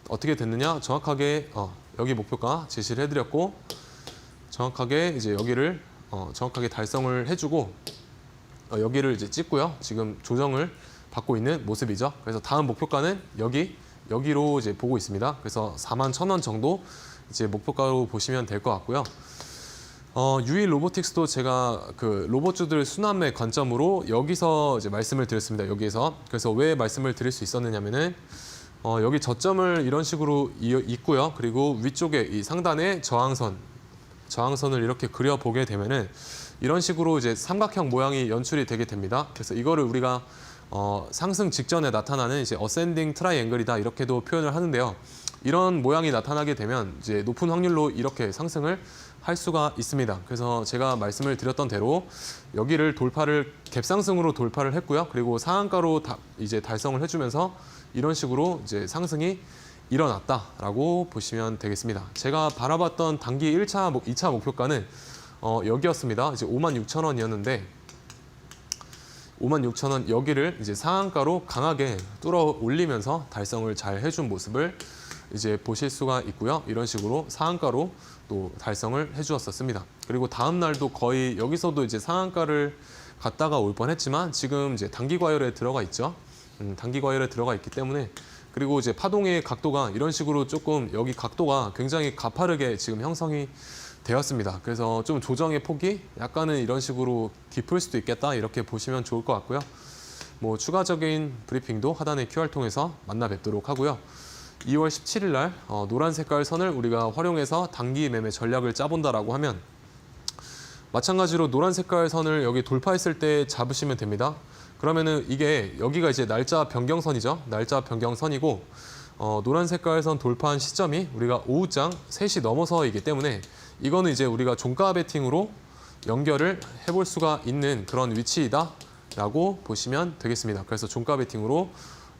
어떻게 됐느냐 정확하게 여기 목표가 제시를 해드렸고 정확하게 이제 여기를 정확하게 달성을 해주고 여기를 이제 찍고요. 지금 조정을 받고 있는 모습이죠. 그래서 다음 목표가는 여기로 이제 보고 있습니다. 그래서 41,000원 정도 이제 목표가로 보시면 될 것 같고요. 유일 로보틱스도 제가 그 로봇주들 순환매 관점으로 여기서 이제 말씀을 드렸습니다. 여기에서. 그래서 왜 말씀을 드릴 수 있었느냐면은 여기 저점을 이런 식으로 있고요. 그리고 위쪽에 이 상단에 저항선을 이렇게 그려보게 되면은 이런 식으로 이제 삼각형 모양이 연출이 되게 됩니다. 그래서 이거를 우리가 상승 직전에 나타나는 이제 어센딩 트라이앵글이다 이렇게도 표현을 하는데요. 이런 모양이 나타나게 되면 이제 높은 확률로 이렇게 상승을 할 수가 있습니다. 그래서 제가 말씀을 드렸던 대로 여기를 갭상승으로 돌파를 했고요. 그리고 상한가로 이제 달성을 해주면서 이런 식으로 이제 상승이 일어났다라고 보시면 되겠습니다. 제가 바라봤던 단기 1차, 2차 목표가는 여기였습니다. 이제 56,000원이었는데 56,000원 여기를 이제 상한가로 강하게 뚫어 올리면서 달성을 잘 해준 모습을 이제 보실 수가 있고요. 이런 식으로 상한가로 또 달성을 해주었었습니다. 그리고 다음 날도 거의 여기서도 이제 상한가를 갔다가 올 뻔했지만 지금 이제 단기 과열에 들어가 있죠. 단기 과열에 들어가 있기 때문에 그리고 이제 파동의 각도가 이런 식으로 조금 여기 각도가 굉장히 가파르게 지금 형성이 되었습니다. 그래서 좀 조정의 폭이 약간은 이런 식으로 깊을 수도 있겠다 이렇게 보시면 좋을 것 같고요. 뭐 추가적인 브리핑도 하단의 QR 통해서 만나 뵙도록 하고요. 2월 17일 날 노란 색깔 선을 우리가 활용해서 단기 매매 전략을 짜본다라고 하면 마찬가지로 노란 색깔 선을 여기 돌파했을 때 잡으시면 됩니다. 그러면은 이게 여기가 이제 날짜 변경선이죠. 날짜 변경선이고 노란 색깔 선 돌파한 시점이 우리가 오후장 3시 넘어서이기 때문에 이거는 이제 우리가 종가 베팅으로 연결을 해볼 수가 있는 그런 위치이다 라고 보시면 되겠습니다. 그래서 종가 베팅으로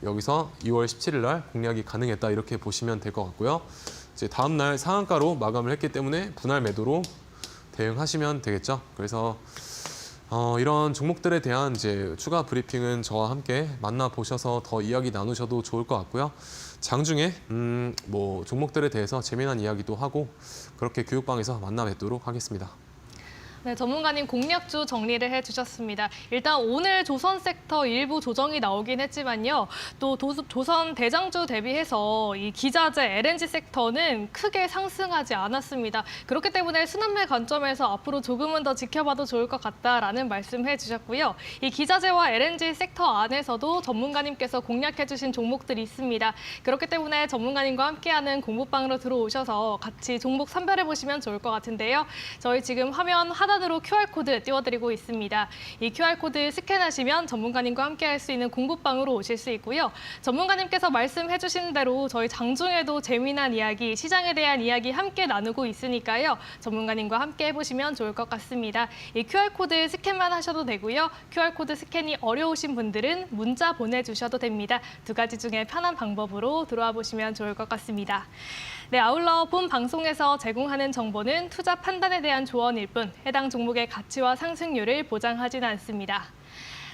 여기서 2월 17일 날 공략이 가능했다 이렇게 보시면 될 것 같고요. 이제 다음 날 상한가로 마감을 했기 때문에 분할 매도로 대응하시면 되겠죠. 그래서 이런 종목들에 대한 이제 추가 브리핑은 저와 함께 만나보셔서 더 이야기 나누셔도 좋을 것 같고요. 장중에 뭐 종목들에 대해서 재미난 이야기도 하고 그렇게 교육방에서 만나 뵙도록 하겠습니다. 네, 전문가님 공략주 정리를 해주셨습니다. 일단 오늘 조선 섹터 일부 조정이 나오긴 했지만요. 또 조선 대장주 대비해서 이 기자재, LNG 섹터는 크게 상승하지 않았습니다. 그렇기 때문에 순환매 관점에서 앞으로 조금은 더 지켜봐도 좋을 것 같다라는 말씀해 주셨고요. 이 기자재와 LNG 섹터 안에서도 전문가님께서 공략해주신 종목들이 있습니다. 그렇기 때문에 전문가님과 함께하는 공부방으로 들어오셔서 같이 종목 선별해 보시면 좋을 것 같은데요. 저희 지금 화면 하단으로 QR코드 띄워드리고 있습니다. 이 QR코드 스캔하시면 전문가님과 함께 할 수 있는 공부방으로 오실 수 있고요. 전문가님께서 말씀해 주신 대로 저희 장중에도 재미난 이야기, 시장에 대한 이야기 함께 나누고 있으니까요. 전문가님과 함께 해보시면 좋을 것 같습니다. 이 QR코드 스캔만 하셔도 되고요. QR코드 스캔이 어려우신 분들은 문자 보내주셔도 됩니다. 두 가지 중에 편한 방법으로 들어와 보시면 좋을 것 같습니다. 네, 아울러 본 방송에서 제공하는 정보는 투자 판단에 대한 조언일 뿐 해당 종목의 가치와 상승률을 보장하지는 않습니다.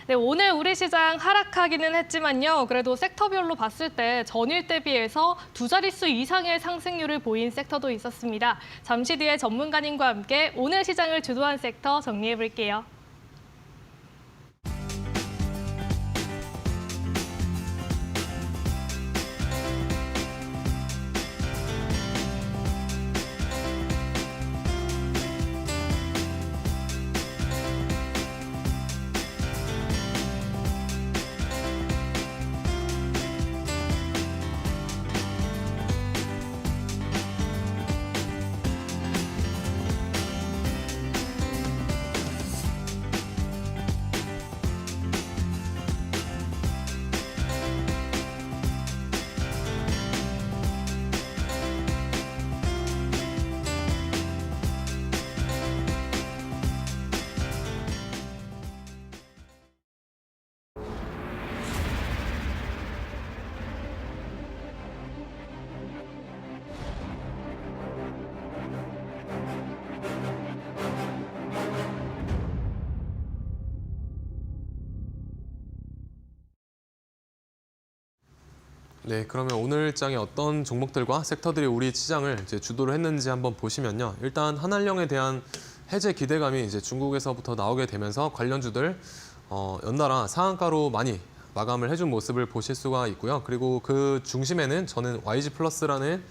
네, 오늘 우리 시장 하락하기는 했지만요. 그래도 섹터별로 봤을 때 전일 대비해서 두 자릿수 이상의 상승률을 보인 섹터도 있었습니다. 잠시 뒤에 전문가님과 함께 오늘 시장을 주도한 섹터 정리해 볼게요. 네, 그러면 오늘 일정에 어떤 종목들과 섹터들이 우리 시장을 이제 주도를 했는지 한번 보시면요. 일단 한한령에 대한 해제 기대감이 이제 중국에서부터 나오게 되면서 관련주들 연달아 상한가로 많이 마감을 해준 모습을 보실 수가 있고요. 그리고 그 중심에는 저는 YG 플러스라는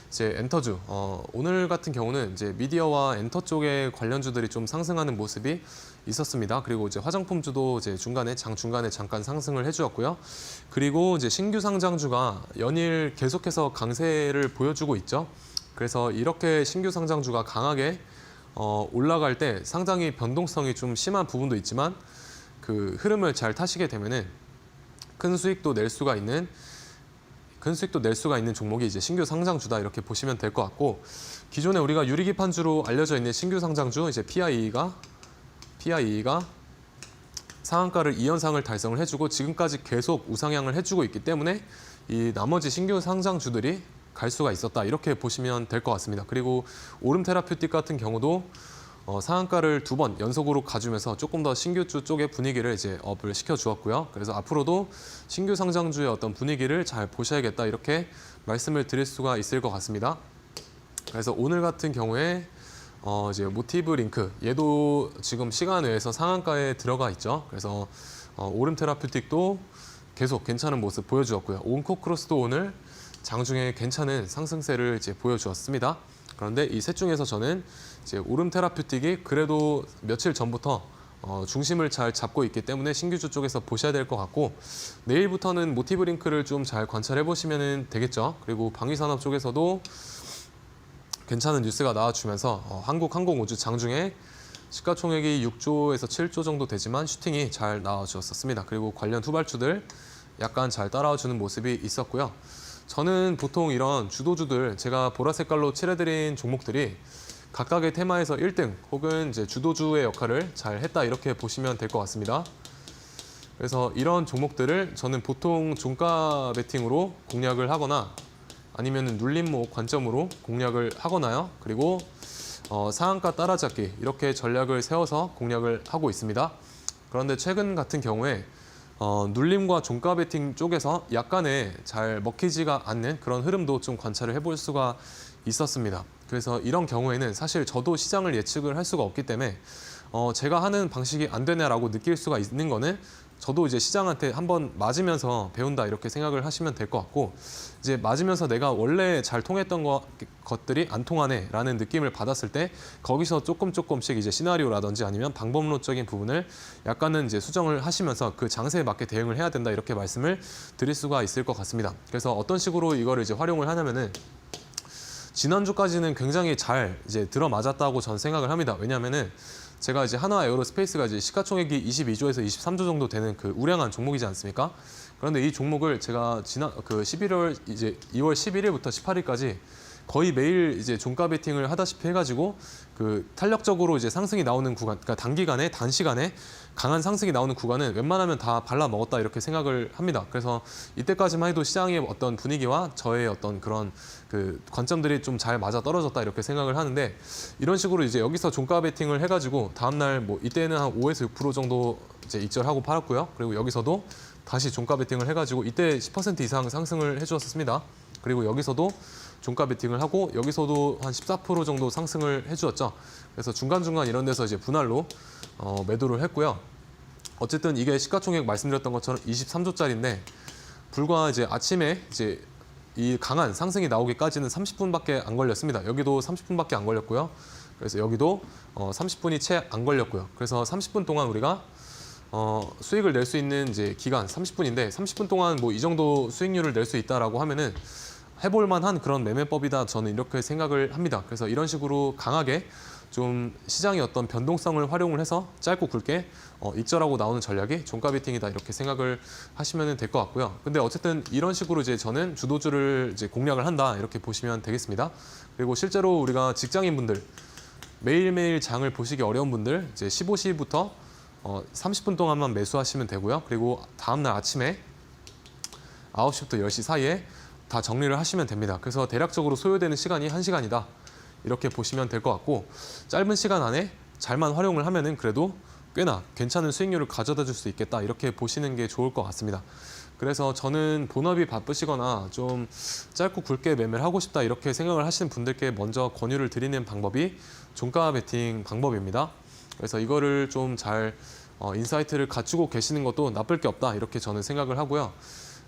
이제 엔터주, 오늘 같은 경우는 이제 미디어와 엔터 쪽의 관련주들이 좀 상승하는 모습이 있었습니다. 그리고 이제 화장품주도 이제 장 중간에 잠깐 상승을 해주었고요. 그리고 이제 신규 상장주가 연일 계속해서 강세를 보여주고 있죠. 그래서 이렇게 신규 상장주가 강하게 올라갈 때 상당히 변동성이 좀 심한 부분도 있지만 그 흐름을 잘 타시게 되면은 큰 수익도 낼 수가 있는 종목이 이제 신규 상장주다 이렇게 보시면 될 것 같고, 기존에 우리가 유리기판주로 알려져 있는 신규 상장주 이제 PIE가 상한가를 2연상을 달성을 해주고 지금까지 계속 우상향을 해주고 있기 때문에 이 나머지 신규 상장주들이 갈 수가 있었다 이렇게 보시면 될 것 같습니다. 그리고 오름 테라퓨틱 같은 경우도 상한가를 2번 연속으로 가주면서 조금 더 신규주 쪽의 분위기를 이제 업을 시켜주었고요. 그래서 앞으로도 신규 상장주의 어떤 분위기를 잘 보셔야겠다 이렇게 말씀을 드릴 수가 있을 것 같습니다. 그래서 오늘 같은 경우에 이제 모티브 링크 얘도 지금 시간 외에서 상한가에 들어가 있죠. 그래서 오름 테라퓨틱도 계속 괜찮은 모습 보여주었고요. 온코크로스도 오늘 장중에 괜찮은 상승세를 이제 보여주었습니다. 그런데 이 셋 중에서 저는 이제 오름 테라퓨틱이 그래도 며칠 전부터 중심을 잘 잡고 있기 때문에 신규주 쪽에서 보셔야 될 것 같고, 내일부터는 모티브 링크를 좀 잘 관찰해 보시면 되겠죠. 그리고 방위산업 쪽에서도 괜찮은 뉴스가 나와주면서 한국항공우주 장중에 시가총액이 6조에서 7조 정도 되지만 슈팅이 잘 나와주었습니다. 그리고 관련 후발주들 약간 잘 따라와주는 모습이 있었고요. 저는 보통 이런 주도주들 제가 보라 색깔로 칠해드린 종목들이 각각의 테마에서 1등 혹은 이제 주도주의 역할을 잘 했다 이렇게 보시면 될 것 같습니다. 그래서 이런 종목들을 저는 보통 종가 베팅으로 공략을 하거나 아니면 눌림목 관점으로 공략을 하거나요. 그리고 상한가 따라잡기 이렇게 전략을 세워서 공략을 하고 있습니다. 그런데 최근 같은 경우에 눌림과 종가 베팅 쪽에서 약간의 잘 먹히지가 않는 그런 흐름도 좀 관찰을 해볼 수가 있었습니다. 그래서 이런 경우에는 사실 저도 시장을 예측을 할 수가 없기 때문에 제가 하는 방식이 안 되냐라고 느낄 수가 있는 거는 저도 이제 시장한테 한번 맞으면서 배운다 이렇게 생각을 하시면 될 것 같고 이제 맞으면서 내가 원래 잘 통했던 것들이 안 통하네라는 느낌을 받았을 때 거기서 조금씩 이제 시나리오라든지 아니면 방법론적인 부분을 약간은 이제 수정을 하시면서 그 장세에 맞게 대응을 해야 된다 이렇게 말씀을 드릴 수가 있을 것 같습니다. 그래서 어떤 식으로 이거를 이제 활용을 하냐면은 지난주까지는 굉장히 잘 이제 들어맞았다고 전 생각을 합니다. 왜냐하면은 제가 이제 하나 에어로스페이스가 이제 시가총액이 22조에서 23조 정도 되는 그 우량한 종목이지 않습니까? 그런데 이 종목을 제가 지난 그 11월 이제 2월 11일부터 18일까지 거의 매일 이제 종가 베팅을 하다시피 해가지고 그 탄력적으로 이제 상승이 나오는 구간, 그러니까 단기간에 단시간에 강한 상승이 나오는 구간은 웬만하면 다 발라 먹었다 이렇게 생각을 합니다. 그래서 이때까지만 해도 시장의 어떤 분위기와 저의 어떤 그런 그 관점들이 좀 잘 맞아 떨어졌다 이렇게 생각을 하는데 이런 식으로 이제 여기서 종가 베팅을 해가지고 다음날 뭐 이때는 한 5에서 6% 정도 이제 익절하고 팔았고요. 그리고 여기서도 다시 종가 베팅을 해가지고 이때 10% 이상 상승을 해주었습니다. 그리고 여기서도 종가 베팅을 하고 여기서도 한 14% 정도 상승을 해주었죠. 그래서 중간중간 이런 데서 이제 분할로 매도를 했고요. 어쨌든 이게 시가총액 말씀드렸던 것처럼 23조짜리인데 불과 이제 아침에 이제 이 강한 상승이 나오기까지는 30분밖에 안 걸렸습니다. 여기도 30분밖에 안 걸렸고요. 그래서 여기도 30분이 채 안 걸렸고요. 그래서 30분 동안 우리가 수익을 낼 수 있는 이제 기간 30분인데 30분 동안 뭐 이 정도 수익률을 낼 수 있다라고 하면은 해볼 만한 그런 매매법이다 저는 이렇게 생각을 합니다. 그래서 이런 식으로 강하게 좀 시장의 어떤 변동성을 활용을 해서 짧고 굵게 익절하고 나오는 전략이 종가 베팅이다 이렇게 생각을 하시면 될 것 같고요. 근데 어쨌든 이런 식으로 이제 저는 주도주를 이제 공략을 한다 이렇게 보시면 되겠습니다. 그리고 실제로 우리가 직장인분들 매일매일 장을 보시기 어려운 분들 이제 15시부터 30분 동안만 매수하시면 되고요. 그리고 다음날 아침에 9시부터 10시 사이에 다 정리를 하시면 됩니다. 그래서 대략적으로 소요되는 시간이 1시간이다. 이렇게 보시면 될 것 같고 짧은 시간 안에 잘만 활용을 하면은 그래도 꽤나 괜찮은 수익률을 가져다 줄 수 있겠다. 이렇게 보시는 게 좋을 것 같습니다. 그래서 저는 본업이 바쁘시거나 좀 짧고 굵게 매매를 하고 싶다 이렇게 생각을 하시는 분들께 먼저 권유를 드리는 방법이 종가 베팅 방법입니다. 그래서 이거를 좀 잘 인사이트를 갖추고 계시는 것도 나쁠 게 없다 이렇게 저는 생각을 하고요.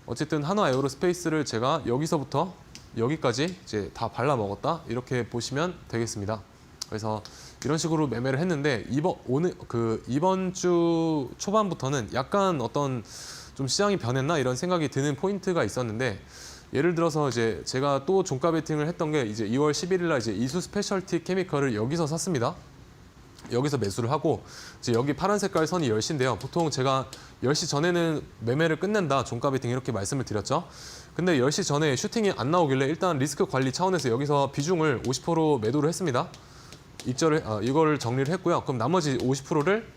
어쨌든 한화 에어로스페이스를 제가 여기서부터 여기까지 이제 다 발라 먹었다 이렇게 보시면 되겠습니다. 그래서 이런 식으로 매매를 했는데 이번 주 초반부터는 약간 어떤 좀 시장이 변했나 이런 생각이 드는 포인트가 있었는데 예를 들어서 이제 제가 또 종가 베팅을 했던 게 이제 2월 11일 날 이제 이수 스페셜티 케미컬을 여기서 샀습니다. 여기서 매수를 하고 이제 여기 파란 색깔 선이 10시인데요. 보통 제가 10시 전에는 매매를 끝낸다. 종가 베팅 이렇게 말씀을 드렸죠. 근데 10시 전에 슈팅이 안 나오길래 일단 리스크 관리 차원에서 여기서 비중을 50% 매도를 했습니다. 이걸 정리를 했고요. 그럼 나머지 50%를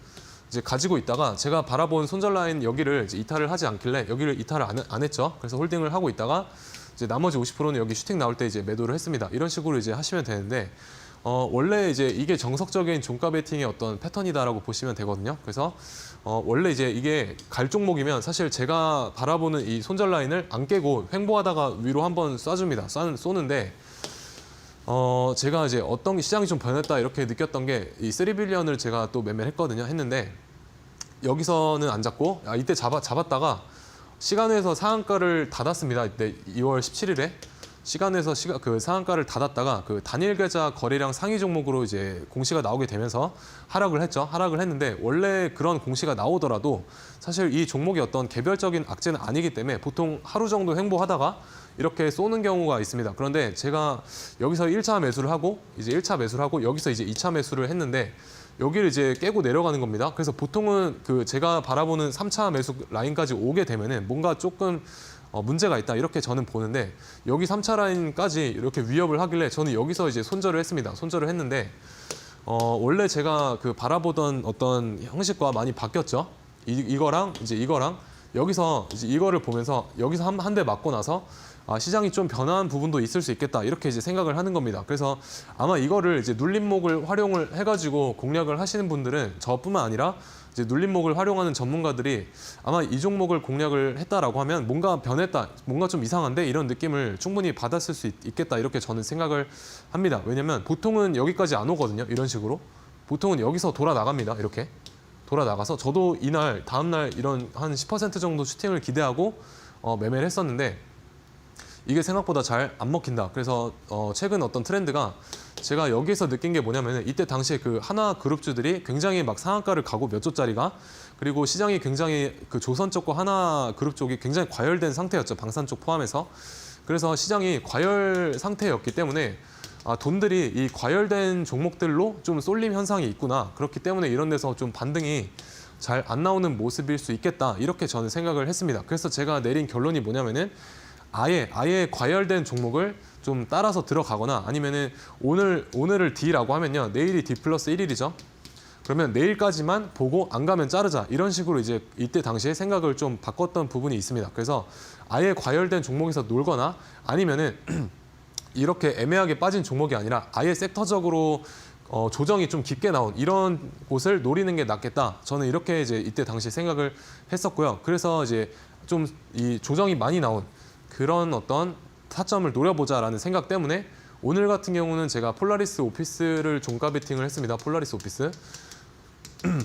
이제 가지고 있다가 제가 바라본 손절 라인 여기를 이제 이탈을 하지 않길래 여기를 이탈을 안 했죠. 그래서 홀딩을 하고 있다가 이제 나머지 50%는 여기 슈팅 나올 때 이제 매도를 했습니다. 이런 식으로 이제 하시면 되는데 원래 이제 이게 정석적인 종가 베팅의 어떤 패턴이다라고 보시면 되거든요. 그래서 원래 이제 이게 갈 종목이면 사실 제가 바라보는 이 손절 라인을 안 깨고 횡보하다가 위로 한번 쏴줍니다. 쏘는데 제가 이제 어떤 시장이 좀 변했다 이렇게 느꼈던 게 이 3빌리언을 제가 또 매매를 했는데 여기서는 안 잡고 이때 잡았다가 시간에서 상한가를 닫았습니다. 이때 2월 17일에 시간에서 그 상한가를 닫았다가 그 단일 계좌 거래량 상위 종목으로 이제 공시가 나오게 되면서 하락을 했죠. 하락을 했는데 원래 그런 공시가 나오더라도 사실 이 종목이 어떤 개별적인 악재는 아니기 때문에 보통 하루 정도 횡보하다가 이렇게 쏘는 경우가 있습니다. 그런데 제가 여기서 1차 매수를 하고 이제 1차 매수를 하고 여기서 이제 2차 매수를 했는데 여기를 이제 깨고 내려가는 겁니다. 그래서 보통은 그 제가 바라보는 3차 매수 라인까지 오게 되면은 뭔가 조금 문제가 있다 이렇게 저는 보는데 여기 3차 라인까지 이렇게 위협을 하길래 저는 여기서 이제 손절을 했습니다. 손절을 했는데 원래 제가 그 바라보던 어떤 형식과 많이 바뀌었죠. 이거랑 이제 이거랑 여기서 이제 이거를 보면서 여기서 한 대 맞고 나서 시장이 좀 변화한 부분도 있을 수 있겠다 이렇게 이제 생각을 하는 겁니다. 그래서 아마 이거를 이제 눌림목을 활용을 해가지고 공략을 하시는 분들은 저뿐만 아니라 이제 눌림목을 활용하는 전문가들이 아마 이 종목을 공략을 했다라고 하면 뭔가 변했다, 뭔가 좀 이상한데 이런 느낌을 충분히 받았을 수 있겠다 이렇게 저는 생각을 합니다. 왜냐면 보통은 여기까지 안 오거든요. 이런 식으로 보통은 여기서 돌아 나갑니다. 이렇게 돌아 나가서 저도 이날 다음날 이런 한 10% 정도 슈팅을 기대하고 매매를 했었는데 이게 생각보다 잘 안 먹힌다. 그래서 최근 어떤 트렌드가 제가 여기서 느낀 게 뭐냐면 이때 당시에 그 하나 그룹주들이 굉장히 막 상한가를 가고 몇 조짜리가 그리고 시장이 굉장히 그 조선 쪽과 하나 그룹 쪽이 굉장히 과열된 상태였죠. 방산 쪽 포함해서. 그래서 시장이 과열 상태였기 때문에 돈들이 이 과열된 종목들로 좀 쏠림 현상이 있구나. 그렇기 때문에 이런 데서 좀 반등이 잘 안 나오는 모습일 수 있겠다. 이렇게 저는 생각을 했습니다. 그래서 제가 내린 결론이 뭐냐면은 아예 과열된 종목을 좀 따라서 들어가거나 아니면은 오늘을 D라고 하면요. 내일이 D 플러스 1일이죠. 그러면 내일까지만 보고 안 가면 자르자. 이런 식으로 이제 이때 당시에 생각을 좀 바꿨던 부분이 있습니다. 그래서 아예 과열된 종목에서 놀거나 아니면은 이렇게 애매하게 빠진 종목이 아니라 아예 섹터적으로 조정이 좀 깊게 나온 이런 곳을 노리는 게 낫겠다. 저는 이렇게 이제 이때 당시 생각을 했었고요. 그래서 이제 좀 이 조정이 많이 나온 그런 어떤 타점을 노려보자라는 생각 때문에 오늘 같은 경우는 제가 폴라리스 오피스를 종가 베팅을 했습니다. 폴라리스 오피스.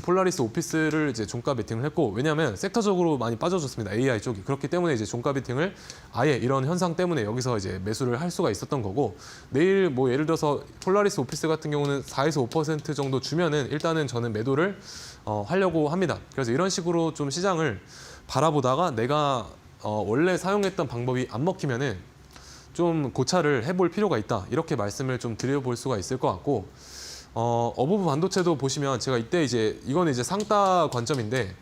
폴라리스 오피스를 이제 종가 베팅을 했고 왜냐하면 섹터적으로 많이 빠져줬습니다. AI 쪽이. 그렇기 때문에 이제 종가 베팅을 아예 이런 현상 때문에 여기서 이제 매수를 할 수가 있었던 거고 내일 뭐 예를 들어서 폴라리스 오피스 같은 경우는 4에서 5% 정도 주면은 일단은 저는 매도를 하려고 합니다. 그래서 이런 식으로 좀 시장을 바라보다가 내가 원래 사용했던 방법이 안 먹히면은 좀 고찰을 해볼 필요가 있다. 이렇게 말씀을 좀 드려볼 수가 있을 것 같고 어부부 반도체도 보시면 제가 이때 이제 이거는 이제 상따 관점인데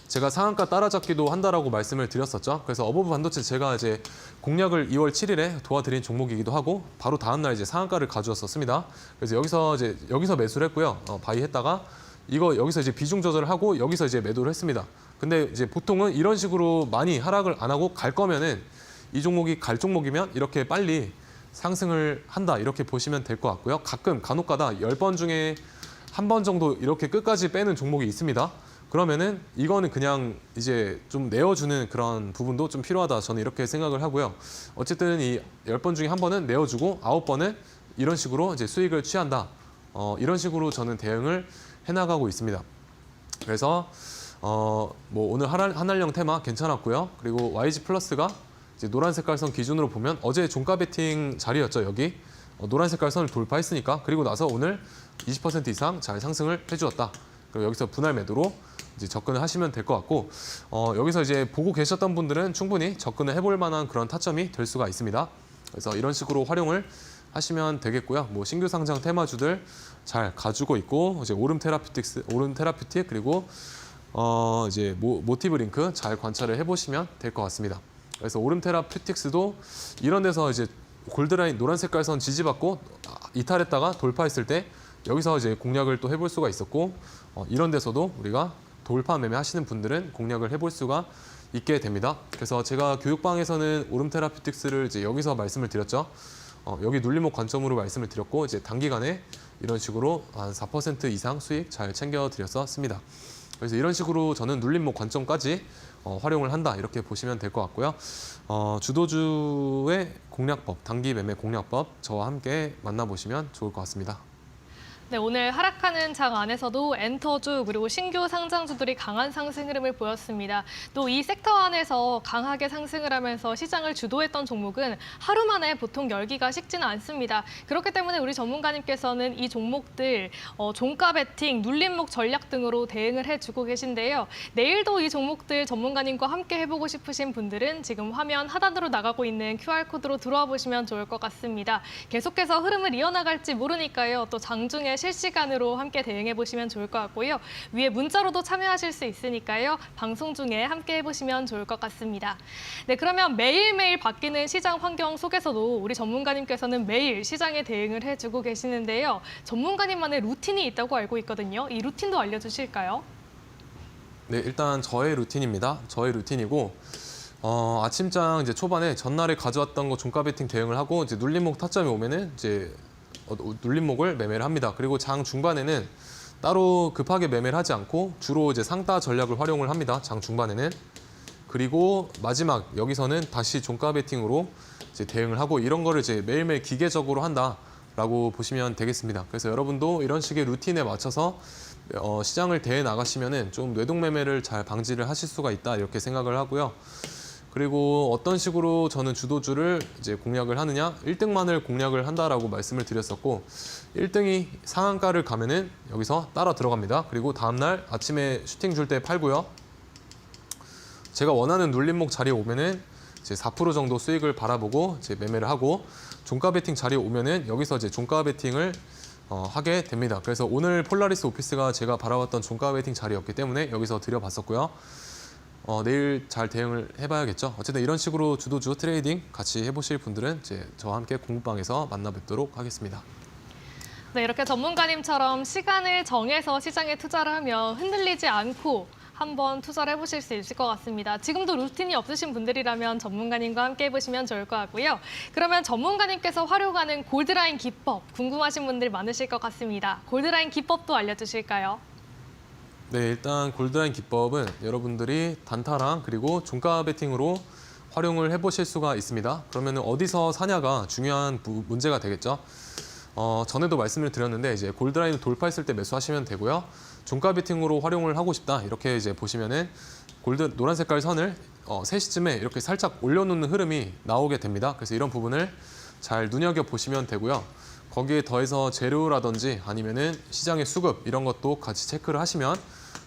제가 상한가 따라잡기도 한다라고 말씀을 드렸었죠. 그래서 어부부 반도체 제가 이제 공략을 2월 7일에 도와드린 종목이기도 하고 바로 다음 날 이제 상한가를 가져왔었습니다. 그래서 여기서 매수를 했고요. 바이 했다가 이거 여기서 이제 비중 조절을 하고 여기서 이제 매도를 했습니다. 근데 이제 보통은 이런 식으로 많이 하락을 안 하고 갈 거면은 이 종목이 갈 종목이면 이렇게 빨리 상승을 한다 이렇게 보시면 될 것 같고요. 가끔 간혹가다 10번 중에 한 번 정도 이렇게 끝까지 빼는 종목이 있습니다. 그러면은 이거는 그냥 이제 좀 내어주는 그런 부분도 좀 필요하다. 저는 이렇게 생각을 하고요. 어쨌든 이 10번 중에 한 번은 내어주고 9번은 이런 식으로 이제 수익을 취한다. 이런 식으로 저는 대응을 해나가고 있습니다. 그래서 뭐 오늘 한알령 테마 괜찮았고요. 그리고 YG 플러스가 이제 노란 색깔 선 기준으로 보면 어제 종가 베팅 자리였죠. 여기 노란 색깔 선을 돌파했으니까 그리고 나서 오늘 20% 이상 잘 상승을 해주었다. 그리고 여기서 분할 매도로 이제 접근을 하시면 될 것 같고 여기서 이제 보고 계셨던 분들은 충분히 접근을 해볼 만한 그런 타점이 될 수가 있습니다. 그래서 이런 식으로 활용을 하시면 되겠고요. 뭐 신규 상장 테마주들 잘 가지고 있고 이제 오름 테라퓨틱 그리고 이제 모티브 링크 잘 관찰을 해보시면 될 것 같습니다. 그래서 오름 테라퓨틱스도 이런 데서 이제 골드라인 노란 색깔 선 지지받고 이탈했다가 돌파했을 때 여기서 이제 공략을 또 해볼 수가 있었고 이런 데서도 우리가 돌파 매매 하시는 분들은 공략을 해볼 수가 있게 됩니다. 그래서 제가 교육방에서는 오름 테라퓨틱스를 이제 여기서 말씀을 드렸죠. 여기 눌림목 관점으로 말씀을 드렸고 이제 단기간에 이런 식으로 한 4% 이상 수익 잘 챙겨 드렸었습니다. 그래서 이런 식으로 저는 눌림목 관점까지 활용을 한다 이렇게 보시면 될 것 같고요. 주도주의 공략법, 단기 매매 공략법 저와 함께 만나보시면 좋을 것 같습니다. 네, 오늘 하락하는 장 안에서도 엔터주 그리고 신규 상장주들이 강한 상승 흐름을 보였습니다. 또 이 섹터 안에서 강하게 상승을 하면서 시장을 주도했던 종목은 하루 만에 보통 열기가 식지는 않습니다. 그렇기 때문에 우리 전문가님께서는 이 종목들 종가 베팅, 눌림목 전략 등으로 대응을 해주고 계신데요. 내일도 이 종목들 전문가님과 함께 해보고 싶으신 분들은 지금 화면 하단으로 나가고 있는 QR코드로 들어와 보시면 좋을 것 같습니다. 계속해서 흐름을 이어나갈지 모르니까요. 또 장중에 실시간으로 함께 대응해 보시면 좋을 것 같고요. 위에 문자로도 참여하실 수 있으니까요. 방송 중에 함께 해보시면 좋을 것 같습니다. 네, 그러면 매일매일 바뀌는 시장 환경 속에서도 우리 전문가님께서는 매일 시장에 대응을 해주고 계시는데요. 전문가님만의 루틴이 있다고 알고 있거든요. 이 루틴도 알려주실까요? 네, 일단 저의 루틴입니다. 저의 루틴이고 아침장 이제 초반에 전날에 가져왔던 거 종가 베팅 대응을 하고 이제 눌림목 타점이 오면은 이제 눌림목을 매매를 합니다. 그리고 장 중반에는 따로 급하게 매매를 하지 않고 주로 이제 상따 전략을 활용을 합니다. 장 중반에는. 그리고 마지막 여기서는 다시 종가 베팅으로 이제 대응을 하고 이런 거를 이제 매일매일 기계적으로 한다라고 보시면 되겠습니다. 그래서 여러분도 이런 식의 루틴에 맞춰서 시장을 대해 나가시면은 좀 뇌동 매매를 잘 방지를 하실 수가 있다 이렇게 생각을 하고요. 그리고 어떤 식으로 저는 주도주를 이제 공략을 하느냐, 1등만을 공략을 한다라고 말씀을 드렸었고 1등이 상한가를 가면은 여기서 따라 들어갑니다. 그리고 다음날 아침에 슈팅 줄 때 팔고요. 제가 원하는 눌림목 자리에 오면은 이제 4% 정도 수익을 바라보고 이제 매매를 하고 종가 베팅 자리에 오면은 여기서 이제 종가 베팅을 하게 됩니다. 그래서 오늘 폴라리스 오피스가 제가 바라봤던 종가 베팅 자리였기 때문에 여기서 드려봤었고요. 내일 잘 대응을 해봐야겠죠. 어쨌든 이런 식으로 주도주 트레이딩 같이 해보실 분들은 이제 저와 함께 공부방에서 만나 뵙도록 하겠습니다. 네, 이렇게 전문가님처럼 시간을 정해서 시장에 투자를 하면 흔들리지 않고 한번 투자를 해보실 수 있을 것 같습니다. 지금도 루틴이 없으신 분들이라면 전문가님과 함께 해보시면 좋을 것 같고요. 그러면 전문가님께서 활용하는 골드라인 기법 궁금하신 분들 많으실 것 같습니다. 골드라인 기법도 알려주실까요? 네, 일단 골드라인 기법은 여러분들이 단타랑 그리고 종가 베팅으로 활용을 해보실 수가 있습니다. 그러면 어디서 사냐가 중요한 문제가 되겠죠. 전에도 말씀을 드렸는데 이제 골드라인을 돌파했을 때 매수하시면 되고요. 종가 베팅으로 활용을 하고 싶다 이렇게 이제 보시면은 노란 색깔 선을 3시쯤에 이렇게 살짝 올려놓는 흐름이 나오게 됩니다. 그래서 이런 부분을 잘 눈여겨 보시면 되고요. 거기에 더해서 재료라든지 아니면은 시장의 수급 이런 것도 같이 체크를 하시면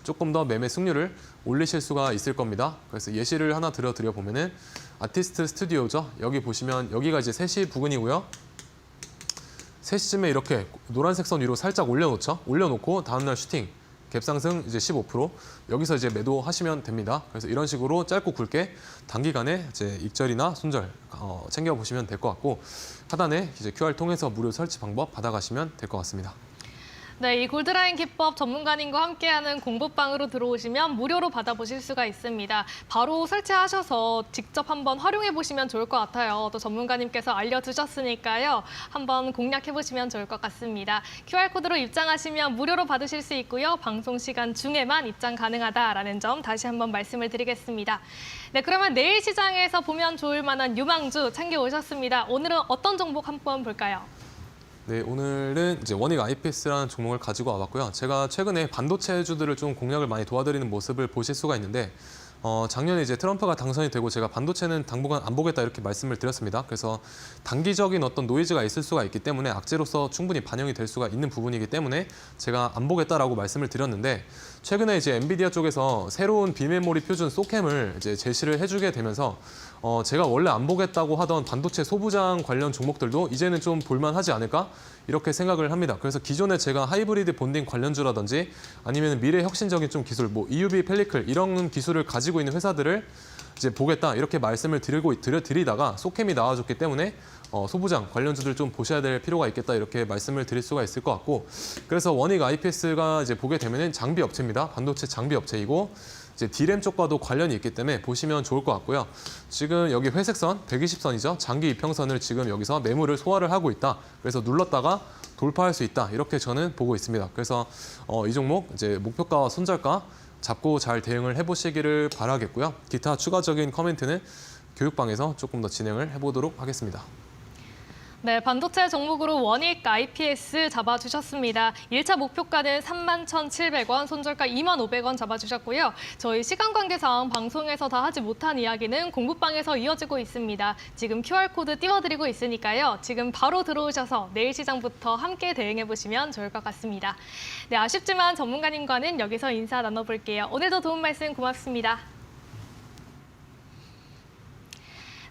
조금 더 매매 승률을 올리실 수가 있을 겁니다. 그래서 예시를 하나 드려 보면은 아티스트 스튜디오죠. 여기 보시면 여기가 이제 3시 부근이고요. 3시쯤에 이렇게 노란색 선 위로 살짝 올려놓죠. 올려놓고 다음날 슈팅. 갭상승 이제 15% 여기서 이제 매도하시면 됩니다. 그래서 이런 식으로 짧고 굵게 단기간에 이제 익절이나 손절 챙겨 보시면 될 것 같고 하단에 이제 QR 통해서 무료 설치 방법 받아가시면 될 것 같습니다. 네, 이 골드라인 기법 전문가님과 함께하는 공부방으로 들어오시면 무료로 받아보실 수가 있습니다. 바로 설치하셔서 직접 한번 활용해 보시면 좋을 것 같아요. 또 전문가님께서 알려주셨으니까요. 한번 공략해 보시면 좋을 것 같습니다. QR코드로 입장하시면 무료로 받으실 수 있고요. 방송 시간 중에만 입장 가능하다라는 점 다시 한번 말씀을 드리겠습니다. 네, 그러면 내일 시장에서 보면 좋을 만한 유망주 챙겨오셨습니다. 오늘은 어떤 종목 한번 볼까요? 네, 오늘은 이제 원익 IPS라는 종목을 가지고 와봤고요. 제가 최근에 반도체주들을 좀 공략을 많이 도와드리는 모습을 보실 수가 있는데 작년에 이제 트럼프가 당선이 되고 제가 반도체는 당분간 안 보겠다 이렇게 말씀을 드렸습니다. 그래서 단기적인 어떤 노이즈가 있을 수가 있기 때문에 악재로서 충분히 반영이 될 수가 있는 부분이기 때문에 제가 안 보겠다라고 말씀을 드렸는데 최근에 이제 엔비디아 쪽에서 새로운 비메모리 표준 소캠을 이제 제시를 해주게 되면서 제가 원래 안 보겠다고 하던 반도체 소부장 관련 종목들도 이제는 좀 볼만하지 않을까 이렇게 생각을 합니다. 그래서 기존에 제가 하이브리드 본딩 관련주라든지 아니면 미래 혁신적인 좀 기술, 뭐 EUV 펠리클 이런 기술을 가지고 있는 회사들을 이제 보겠다 이렇게 말씀을 드리다가 소캠이 나와줬기 때문에 소부장 관련주들 좀 보셔야 될 필요가 있겠다 이렇게 말씀을 드릴 수가 있을 것 같고 그래서 원익 IPS가 이제 보게 되면은 장비 업체입니다. 반도체 장비 업체이고 이제 D램 쪽과도 관련이 있기 때문에 보시면 좋을 것 같고요. 지금 여기 회색선 120선이죠. 장기 이평선을 지금 여기서 매물을 소화를 하고 있다. 그래서 눌렀다가 돌파할 수 있다. 이렇게 저는 보고 있습니다. 그래서 이 종목 이제 목표가와 손절가 잡고 잘 대응을 해보시기를 바라겠고요. 기타 추가적인 코멘트는 교육방에서 조금 더 진행을 해보도록 하겠습니다. 네, 반도체 종목으로 원익 IPS 잡아주셨습니다. 1차 목표가는 31,700원, 손절가 25,500원 잡아주셨고요. 저희 시간 관계상 방송에서 다 하지 못한 이야기는 공부방에서 이어지고 있습니다. 지금 QR코드 띄워드리고 있으니까요. 지금 바로 들어오셔서 내일 시장부터 함께 대응해보시면 좋을 것 같습니다. 네, 아쉽지만 전문가님과는 여기서 인사 나눠볼게요. 오늘도 도움 말씀 고맙습니다.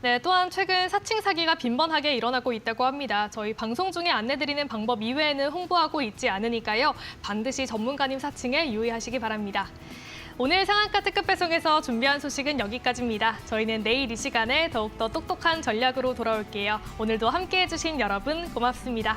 네, 또한 최근 사칭 사기가 빈번하게 일어나고 있다고 합니다. 저희 방송 중에 안내드리는 방법 이외에는 홍보하고 있지 않으니까요. 반드시 전문가님 사칭에 유의하시기 바랍니다. 오늘 상한가 특급 배송에서 준비한 소식은 여기까지입니다. 저희는 내일 이 시간에 더욱더 똑똑한 전략으로 돌아올게요. 오늘도 함께해 주신 여러분 고맙습니다.